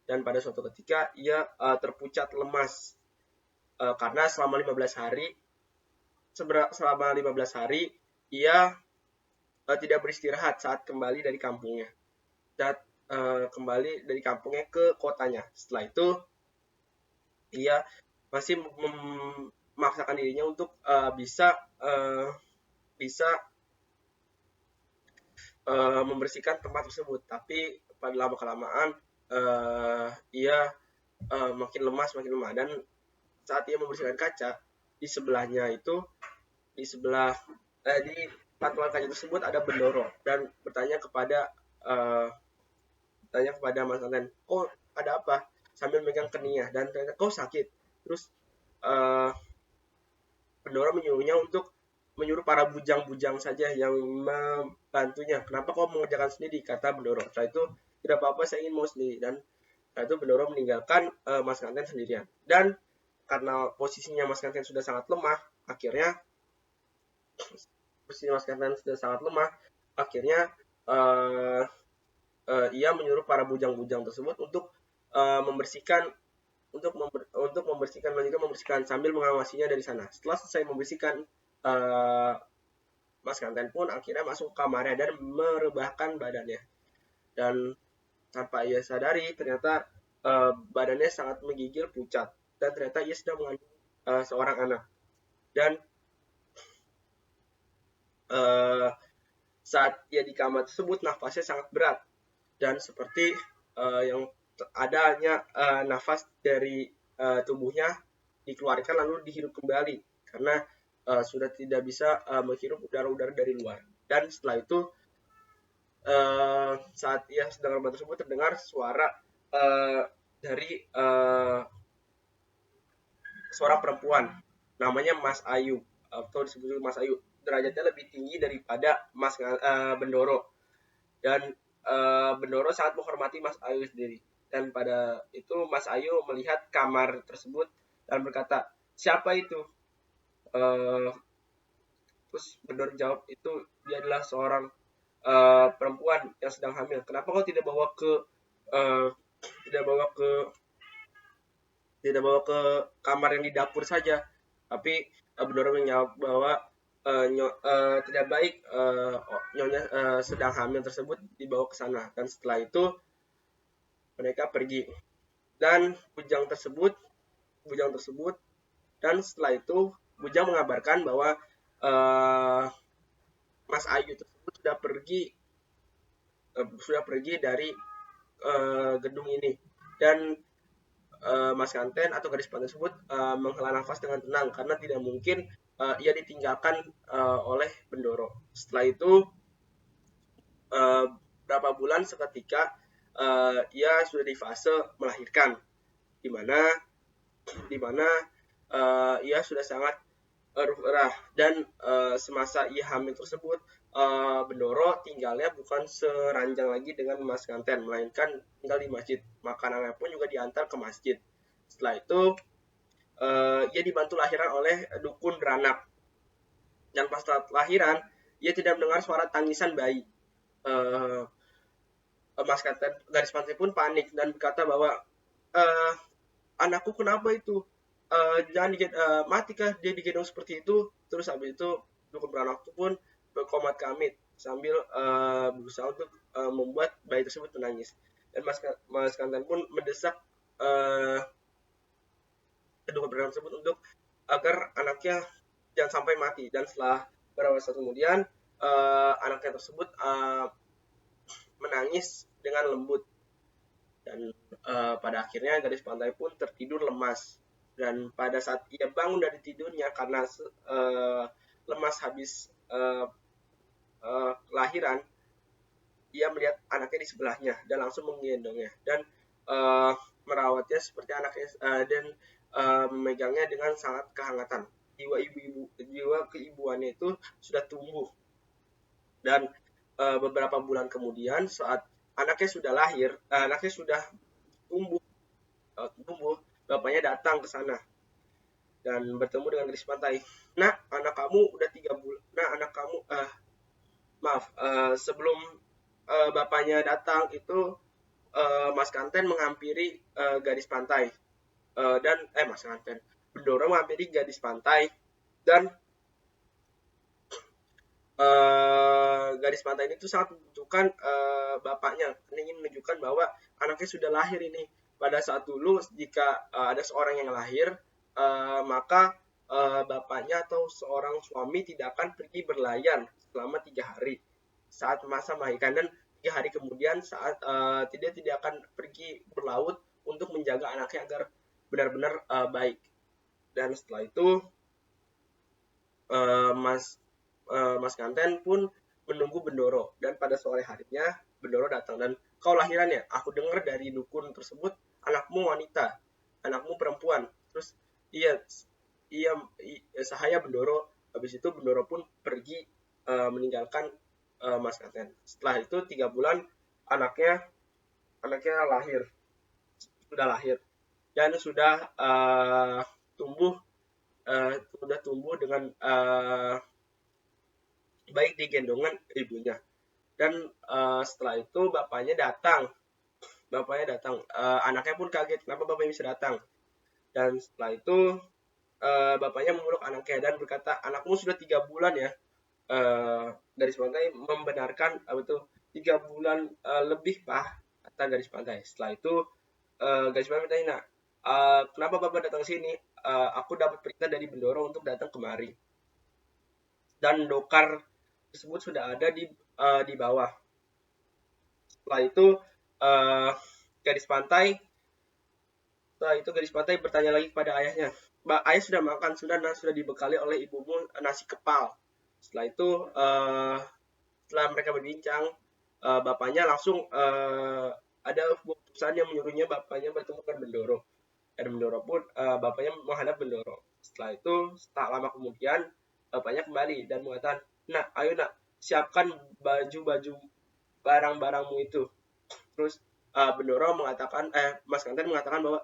dan pada suatu ketika ia terpucat lemas karena selama 15 hari ia tidak beristirahat saat kembali dari kampungnya ke kotanya. Setelah itu ia masih memaksakan dirinya untuk bisa membersihkan tempat tersebut, tapi pada lama-kelamaan ia makin lemah, dan saat ia membersihkan kaca, di pantulan kaca tersebut ada Bendoro, dan bertanya kepada Mas Kanten, oh ada apa? Sambil megang keningnya, dan ternyata kau sakit. Terus Bendoro menyuruhnya untuk menyuruh para bujang-bujang saja yang membantunya. Kenapa kau mengerjakan sendiri? Kata Bendoro. Setelah itu, tidak apa-apa, saya ingin mau sendiri. Dan setelah itu Bendoro meninggalkan Mas Kanten sendirian. Dan karena posisinya Mas Kanten sudah sangat lemah, akhirnya uh, ia menyuruh para bujang-bujang tersebut untuk membersihkan membersihkan sambil mengawasinya dari sana. Setelah selesai membersihkan, Mas Kanten pun akhirnya masuk kamarnya dan merebahkan badannya. Dan tanpa ia sadari, ternyata badannya sangat menggigil, pucat, dan ternyata ia sedang mengandung seorang anak. Dan saat ia di kamar tersebut, nafasnya sangat berat, dan seperti yang adanya nafas dari tubuhnya dikeluarkan lalu dihirup kembali karena sudah tidak bisa menghirup udara-udara dari luar. Dan setelah itu saat ia sedang rebahan tersebut terdengar suara dari seorang perempuan namanya Mas Ayu, atau disebut Mas Ayu. Derajatnya lebih tinggi daripada Mas Bendoro, dan Bendoro sangat menghormati Mas Ayu sendiri. Dan pada itu Mas Ayu melihat kamar tersebut dan berkata, siapa itu? Terus Bendoro jawab, itu dia adalah seorang perempuan yang sedang hamil. Kenapa kau tidak bawa ke kamar yang di dapur saja? Tapi Bendoro menjawab bahwa tidak baik nyonya sedang hamil tersebut dibawa ke sana. Dan setelah itu mereka pergi, dan bujang tersebut dan setelah itu bujang mengabarkan bahwa Mas Ayu tersebut sudah pergi dari gedung ini. Dan Mas Kanten atau gadis pantai tersebut menghela nafas dengan tenang karena tidak mungkin ia ditinggalkan oleh Bendoro. Setelah itu berapa bulan seketika ia sudah di fase melahirkan, di mana ia sudah sangat erah. Dan semasa ia hamil tersebut, Bendoro tinggalnya bukan seranjang lagi dengan Mas Kanten, melainkan tinggal di masjid. Makanannya pun juga diantar ke masjid. Setelah itu ia dibantu lahiran oleh dukun beranak. Dan pas lahiran, ia tidak mendengar suara tangisan bayi. Mas Kanten, garis pantai pun panik dan berkata bahwa anakku kenapa itu? Jangan matikah dia digendong seperti itu? Terus habis itu dukun beranak itu pun berkomat kamit sambil berusaha untuk membuat bayi tersebut menangis. Dan Mas Kanten pun mendesak dukun beranak tersebut untuk agar anaknya jangan sampai mati. Dan setelah beberapa saat kemudian anaknya tersebut menangis dengan lembut. Dan pada akhirnya gadis pantai pun tertidur lemas. Dan pada saat ia bangun dari tidurnya karena lemas habis kelahiran, ia melihat anaknya di sebelahnya dan langsung menggendongnya dan merawatnya seperti anaknya dan memegangnya dengan sangat kehangatan. Jiwa keibuannya itu sudah tumbuh. Dan beberapa bulan kemudian saat anaknya sudah lahir, anaknya sudah tumbuh, bapaknya datang ke sana dan bertemu dengan gadis pantai. Nah, anak kamu udah 3 bulan. Nah, anak kamu sebelum bapaknya datang itu Mas Kanten menghampiri gadis pantai dan Mas Kanten, Bendoro menghampiri gadis pantai, dan gadis pantai ini tuh sangat membutuhkan bapaknya, ingin menunjukkan bahwa anaknya sudah lahir ini. Pada saat dulu jika ada seorang yang lahir, maka bapaknya atau seorang suami tidak akan pergi berlayar selama 3 hari saat masa melahirkan, dan 3 hari kemudian saat tidak akan pergi berlaut untuk menjaga anaknya agar benar-benar baik. Dan setelah itu Mas Kanten pun menunggu Bendoro, dan pada sore harinya Bendoro datang dan, kau lahiran ya? Aku dengar dari dukun tersebut anakmu wanita, anakmu perempuan. Terus iya, saya Bendoro Habis itu Bendoro pun pergi meninggalkan Mas Kanten. Setelah itu 3 bulan anaknya sudah lahir dan tumbuh sudah tumbuh dengan baik di gendongan ibunya. Dan setelah itu bapaknya datang. Anaknya pun kaget kenapa bapaknya bisa datang. Dan setelah itu bapaknya memeluk anaknya dan berkata, anakmu sudah 3 bulan ya. Garis pantai membenarkan 3 bulan lebih Pak, kata garis pantai. Setelah itu garis pantai bertanya, kenapa bapak datang sini? Aku dapat perintah dari Bendoro untuk datang kemari. Dan dokar tersebut sudah ada di bawah. Setelah itu garis pantai bertanya lagi kepada ayahnya, ayah sudah makan, sudah dibekali oleh ibumu nasi kepal. Setelah itu setelah mereka berbincang, bapaknya langsung ada keputusan yang menyuruhnya bapaknya bertemu dengan Bendoro. Dan Bendoro pun bapaknya menghadap Bendoro. Setelah itu tak lama kemudian bapaknya kembali dan mengatakan, nak, ayo nak, siapkan baju-baju barang-barangmu itu. Terus Bendoro mengatakan, Mas Kanten mengatakan bahwa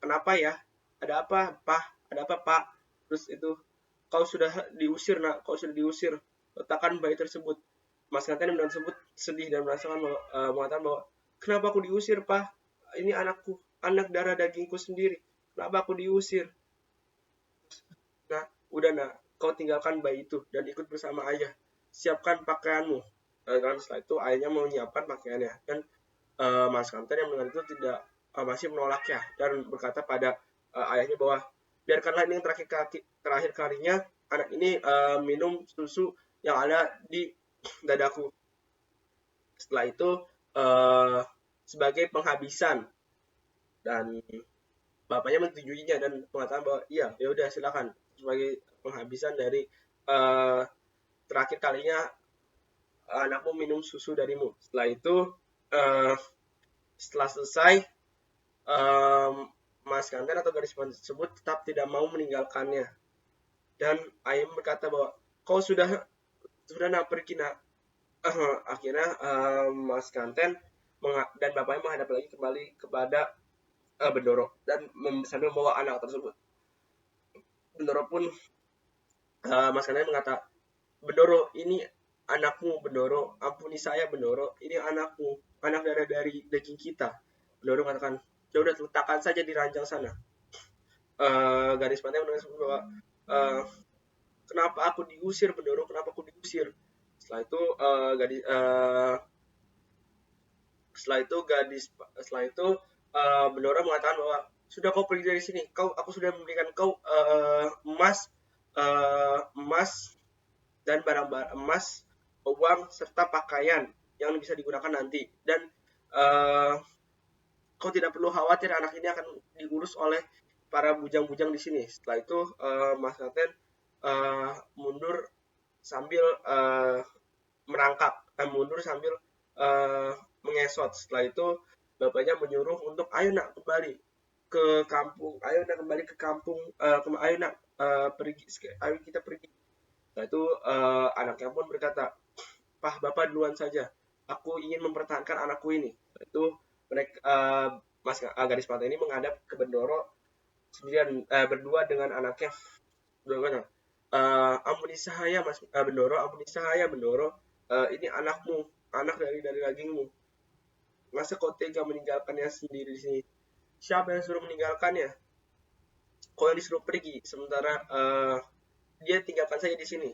kenapa ya? Ada apa, Pak? Terus itu, kau sudah diusir, nak, letakkan bayi tersebut. Mas Kanten tersebut sedih dan mengatakan bahwa kenapa aku diusir, Pak? Ini anakku, anak darah dagingku sendiri. Kenapa aku diusir? Nah, udah nak, kau tinggalkan bayi itu dan ikut bersama ayah. Siapkan pakaianmu. Dan setelah itu ayahnya mau menyiapkan pakaiannya. Dan Mas Kanten yang mendengar itu tidak masih menolak ya, dan berkata pada ayahnya bahwa biarkanlah ini terakhir kalinya anak ini minum susu yang ada di dadaku. Setelah itu sebagai penghabisan, dan bapaknya menyetujuinya dan mengatakan bahwa iya, ya udah silakan, sebagai penghabisan dari terakhir kalinya anakmu minum susu darimu. Setelah itu setelah selesai, Mas Kanten atau garis pantai tersebut tetap tidak mau meninggalkannya. Dan ayam berkata bahwa kau sudah nak pergi nak. Akhirnya Mas Kanten dan bapaknya menghadap lagi kembali kepada Bendoro dan sambil membawa anak tersebut. Bendoro pun Mas Kanten mengatakan, Bendoro, ini anakmu, Bendoro, ampuni saya Bendoro, ini anakmu, anak dari daging kita. Bendoro mengatakan, ya udah, letakkan saja di ranjang sana. Garis pantai menulis bahwa kenapa aku diusir, Bendoro, kenapa aku diusir? Setelah itu Bendoro mengatakan bahwa sudah kau pergi dari sini, aku sudah memberikan kau emas dan barang-barang emas, uang serta pakaian yang bisa digunakan nanti, dan kau tidak perlu khawatir, anak ini akan diurus oleh para bujang-bujang di sini. Setelah itu Mas Kanten mundur sambil merangkak, mundur sambil mengesot. Setelah itu bapaknya menyuruh untuk ayo nak kembali ke kampung, ayo nak pergi, ayo kita pergi. Setelah itu anaknya pun berkata, Pak, bapak duluan saja, aku ingin mempertahankan anakku ini. Setelah itu mereka garis pantai ini menghadap ke Bendoro sendirian, berdua dengan anaknya. Ampuni saya Mas Bendoro, ampuni saya Bendoro, ini anakmu, anak dari dagingmu. Masa kau tega meninggalkannya sendiri di sini? Siapa yang suruh meninggalkannya? Kau yang disuruh pergi, sementara dia tinggalkan saja di sini.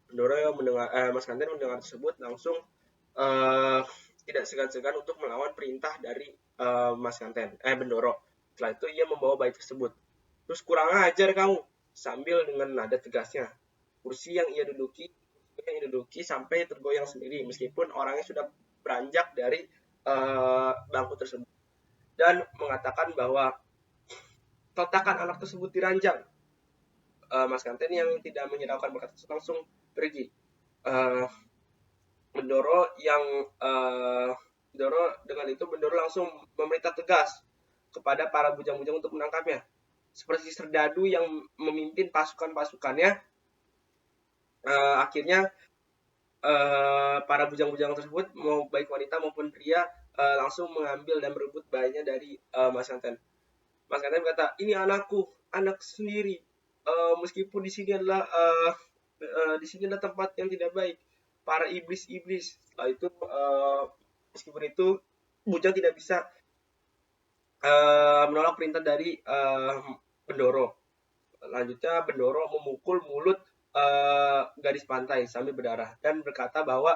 Bendoro yang mendengar, Mas Kanten mendengar tersebut langsung tidak segan-segan untuk melawan perintah dari Mas Kanten, Bendoro. Setelah itu ia membawa bayi tersebut. Terus kurang ajar kamu, sambil dengan nada tegasnya. Kursi yang ia duduki sampai tergoyang sendiri, meskipun orangnya sudah beranjak dari bangku tersebut, dan mengatakan bahwa letakkan anak tersebut di ranjang. Mas Kanten yang tidak menyerahkan berkata langsung pergi. Bendoro dengan itu Bendoro langsung memerintah tegas kepada para bujang-bujang untuk menangkapnya. Seperti serdadu yang memimpin pasukan-pasukannya, Akhirnya para bujang-bujang tersebut, mau baik wanita maupun pria, langsung mengambil dan merebut bayinya dari Mas Kanten. Mas Kanten berkata, ini anakku, anak sendiri. Meskipun di sini adalah tempat yang tidak baik, para iblis-iblis. Setelah itu, meskipun itu bujang tidak bisa menolak perintah dari Bendoro. Lanjutnya Bendoro memukul mulut gadis pantai sambil berdarah dan berkata bahwa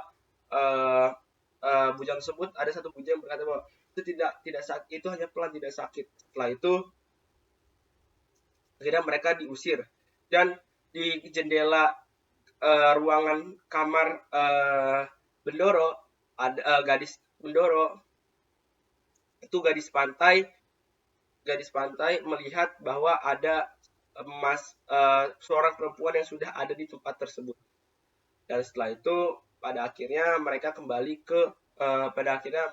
uh, bujang tersebut, ada satu bujang berkata bahwa itu tidak sakit, itu hanya pelan, tidak sakit. Setelah itu akhirnya mereka diusir, dan di jendela ruangan kamar Bendoro ada gadis Bendoro itu, gadis pantai melihat bahwa ada seorang perempuan yang sudah ada di tempat tersebut. Dan setelah itu pada akhirnya mereka kembali ke pada akhirnya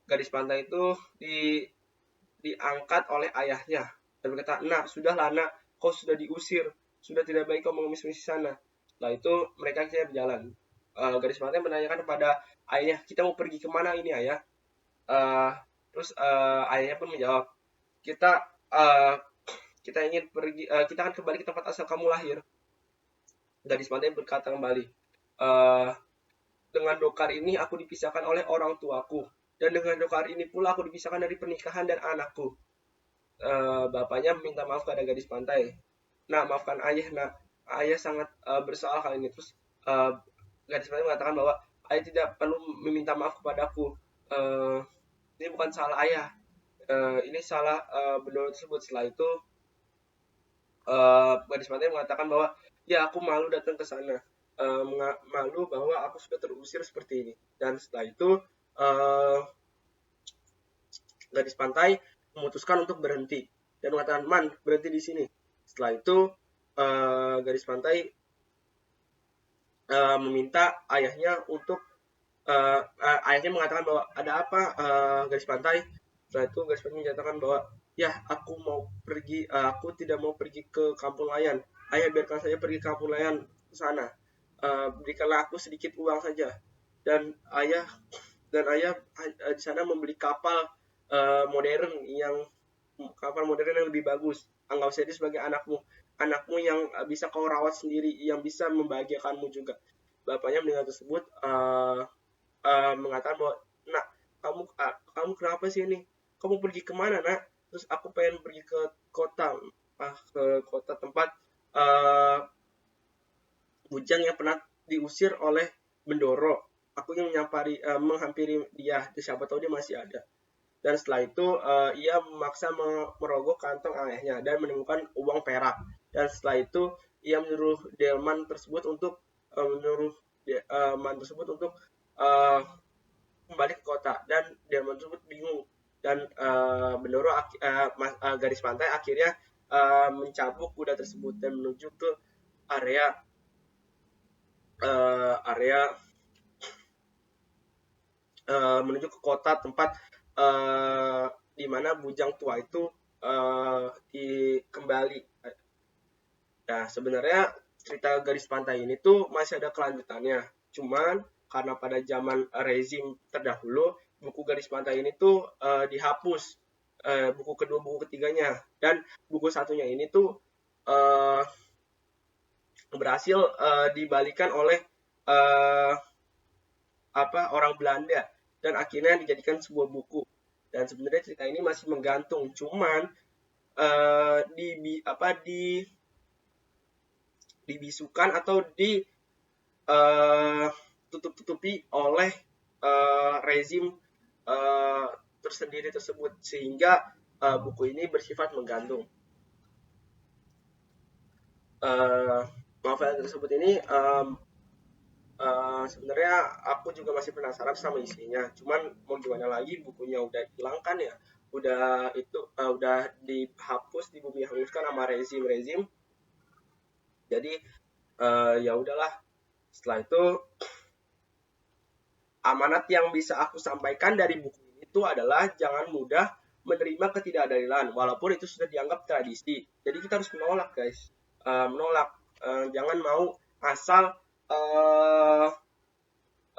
gadis pantai itu diangkat oleh ayahnya dan berkata, nah sudahlah nak, kau sudah diusir, sudah tidak baik kau mengemis-ngemis di sana. Setelah itu mereka akhirnya berjalan. Gadis pantai menanyakan kepada ayahnya, kita mau pergi kemana ini ayah? Terus ayahnya pun menjawab, kita kita ingin pergi, kita akan kembali ke tempat asal kamu lahir. Gadis pantai berkata kembali, dengan dokar ini aku dipisahkan oleh orang tuaku, dan dengan dokar ini pula aku dipisahkan dari pernikahan dan anakku. Bapaknya meminta maaf kepada gadis pantai. Nah, maafkan ayah, nak. Ayah sangat bersalah kali ini. Terus gadis pantai mengatakan bahwa ayah tidak perlu meminta maaf kepadaku. Ini bukan salah ayah. Ini salah Bendoro tersebut. Setelah itu gadis pantai mengatakan bahwa ya aku malu datang ke sana. Malu bahwa aku sudah terusir seperti ini. Dan setelah itu gadis pantai memutuskan untuk berhenti dan mengatakan, man, berhenti di sini. Setelah itu gadis pantai meminta ayahnya untuk ayahnya mengatakan bahwa ada apa, gadis pantai. Setelah itu gadis pantai menyatakan bahwa ya aku mau pergi, aku tidak mau pergi ke kampung layan. Ayah, biarkan saya pergi ke kampung layan ke sana. Berikanlah aku sedikit uang saja. Dan ayah di sana membeli kapal modern yang lebih bagus. Anggap saja sebagai anakmu yang bisa kau rawat sendiri, yang bisa membahagiakanmu juga. Bapaknya mendengar tersebut mengatakan bahwa, nak, kamu kenapa sih ini? Kamu pergi kemana, nak? Terus aku pengen pergi ke kota, tempat bujang yang pernah diusir oleh Bendoro. Aku yang menghampiri dia, siapa tahu dia masih ada. Dan setelah itu ia memaksa merogoh kantong ayahnya dan menemukan uang perak. Dan setelah itu ia menyuruh delman tersebut untuk kembali ke kota, dan delman tersebut bingung. Dan Bendoro garis pantai akhirnya mencabuk kuda tersebut dan menuju ke area menuju ke kota tempat di mana bujang tua itu kembali. Nah, sebenarnya cerita garis pantai ini tuh masih ada kelanjutannya. Cuman karena pada zaman rezim terdahulu, buku garis pantai ini tuh dihapus, buku kedua, buku ketiganya, dan buku satunya ini tuh berhasil dibalikan oleh orang Belanda dan akhirnya dijadikan sebuah buku. Dan sebenarnya cerita ini masih menggantung, cuman dibisukan atau ditutup-tutupi oleh rezim tersendiri tersebut, sehingga buku ini bersifat menggantung. Novel tersebut ini sebenarnya aku juga masih penasaran sama isinya, cuman mau gimana lagi, bukunya udah hilang kan ya, udah dihapus, dibumi hanguskan sama rezim. Jadi ya udahlah. Setelah itu amanat yang bisa aku sampaikan dari buku ini itu adalah jangan mudah menerima ketidakadilan walaupun itu sudah dianggap tradisi. Jadi kita harus menolak, guys, menolak. Jangan mau asal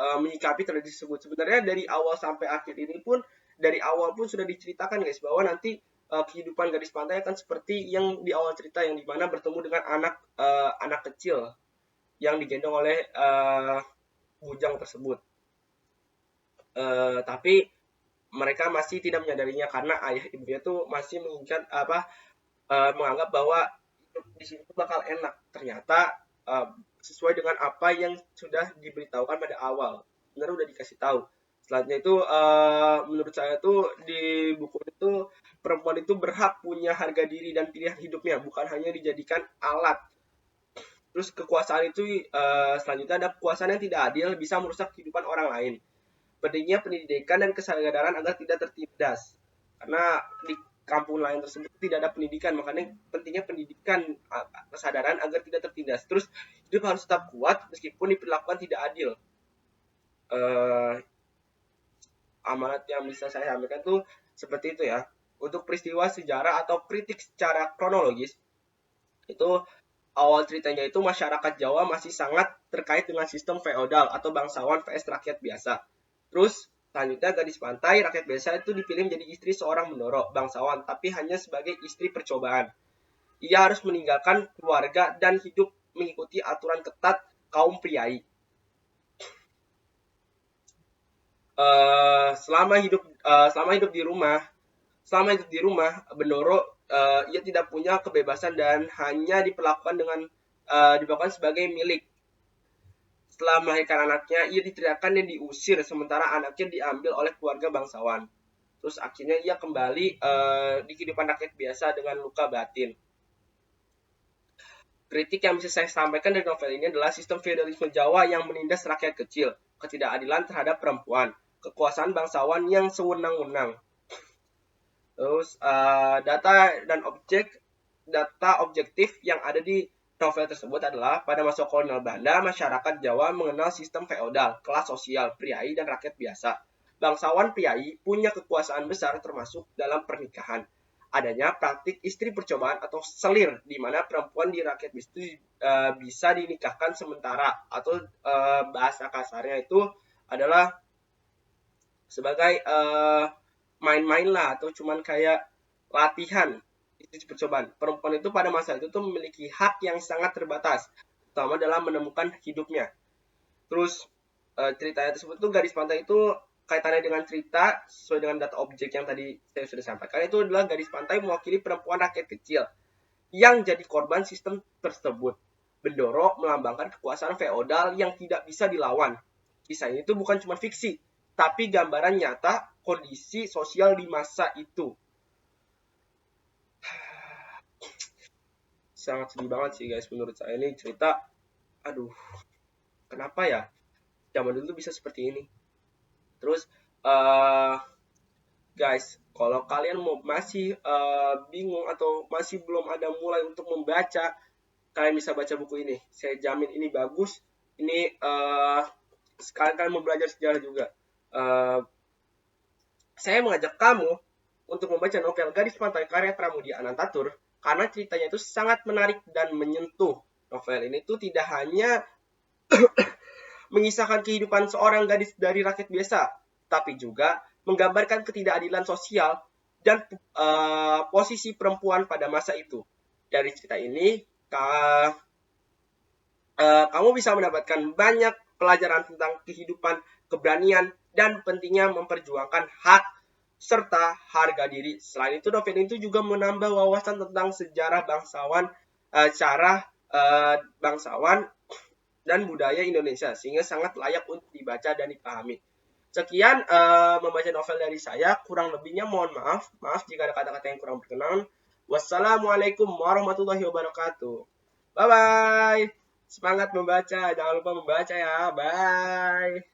menyikapi tradisi tersebut. Sebenarnya dari awal sampai akhir ini pun, dari awal pun sudah diceritakan guys, bahwa nanti kehidupan gadis pantai akan seperti yang di awal cerita, yang dimana bertemu dengan anak kecil yang digendong oleh bujang tersebut. Tapi mereka masih tidak menyadarinya karena ayah ibunya tuh masih menganggap bahwa hidup di sini bakal enak. Ternyata sesuai dengan apa yang sudah diberitahukan pada awal. Benar udah dikasih tahu. Selanjutnya itu menurut saya tuh di buku itu perempuan itu berhak punya harga diri dan pilihan hidupnya, bukan hanya dijadikan alat. Terus kekuasaan itu selanjutnya ada kekuasaan yang tidak adil bisa merusak kehidupan orang lain. Pentingnya pendidikan dan kesadaran agar tidak tertindas. Karena di kampung lain tersebut tidak ada pendidikan, makanya pentingnya pendidikan, kesadaran agar tidak tertindas. Terus hidup harus tetap kuat meskipun diperlakukan tidak adil. Amanat yang bisa saya sampaikan tuh seperti itu ya. Untuk peristiwa sejarah atau kritik secara kronologis, itu awal ceritanya itu masyarakat Jawa masih sangat terkait dengan sistem feodal atau bangsawan vs rakyat biasa. Terus selanjutnya gadis pantai rakyat biasa itu dipilih menjadi istri seorang Bendoro bangsawan, tapi hanya sebagai istri percobaan. Ia harus meninggalkan keluarga dan hidup mengikuti aturan ketat kaum priai. Selama hidup di rumah, Bendoro ia tidak punya kebebasan dan hanya diperlakukan sebagai milik. Setelah melahirkan anaknya, ia diteriakkan dan diusir, sementara anaknya diambil oleh keluarga bangsawan. Terus akhirnya ia kembali di kehidupan rakyat biasa dengan luka batin. Kritik yang bisa saya sampaikan dari novel ini adalah sistem feodalisme Jawa yang menindas rakyat kecil, ketidakadilan terhadap perempuan, kekuasaan bangsawan yang sewenang-wenang. Terus data objektif yang ada di novel tersebut adalah pada masa kolonial Belanda, masyarakat Jawa mengenal sistem feodal, kelas sosial, priai, dan rakyat biasa. Bangsawan priai punya kekuasaan besar termasuk dalam pernikahan. Adanya praktik istri percobaan atau selir, di mana perempuan di rakyat bisa dinikahkan sementara, atau bahasa kasarnya itu adalah sebagai main-main lah, atau cuman kayak latihan itu percobaan. Perempuan itu pada masa itu tuh memiliki hak yang sangat terbatas, terutama dalam menemukan hidupnya. Terus ceritanya tersebut tuh gadis pantai itu kaitannya dengan cerita sesuai dengan data objek yang tadi saya sudah sampaikan, itu adalah gadis pantai mewakili perempuan rakyat kecil yang jadi korban sistem tersebut. Bendoro melambangkan kekuasaan feodal yang tidak bisa dilawan. Kisah ini tuh bukan cuma fiksi, tapi gambaran nyata kondisi sosial di masa itu. Sangat sedih banget sih guys, menurut saya ini cerita, aduh, kenapa ya zaman dulu bisa seperti ini. Terus guys, kalau kalian masih bingung atau masih belum ada mulai untuk membaca, kalian bisa baca buku ini. Saya jamin ini bagus. Ini sekalian kalian mau belajar sejarah juga. Saya mengajak kamu untuk membaca novel Gadis Pantai karya Pramudia Anantatur karena ceritanya itu sangat menarik dan menyentuh. Novel ini tuh tidak hanya mengisahkan kehidupan seorang gadis dari rakyat biasa, tapi juga menggambarkan ketidakadilan sosial dan posisi perempuan pada masa itu. Dari cerita ini, kamu bisa mendapatkan banyak pelajaran tentang kehidupan, keberanian, dan pentingnya memperjuangkan hak serta harga diri. Selain itu, novel itu juga menambah wawasan tentang sejarah bangsawan, bangsawan dan budaya Indonesia, sehingga sangat layak untuk dibaca dan dipahami. Sekian membaca novel dari saya, kurang lebihnya mohon maaf jika ada kata-kata yang kurang berkenan. Wassalamualaikum warahmatullahi wabarakatuh. Bye-bye. Semangat membaca, jangan lupa membaca ya. Bye.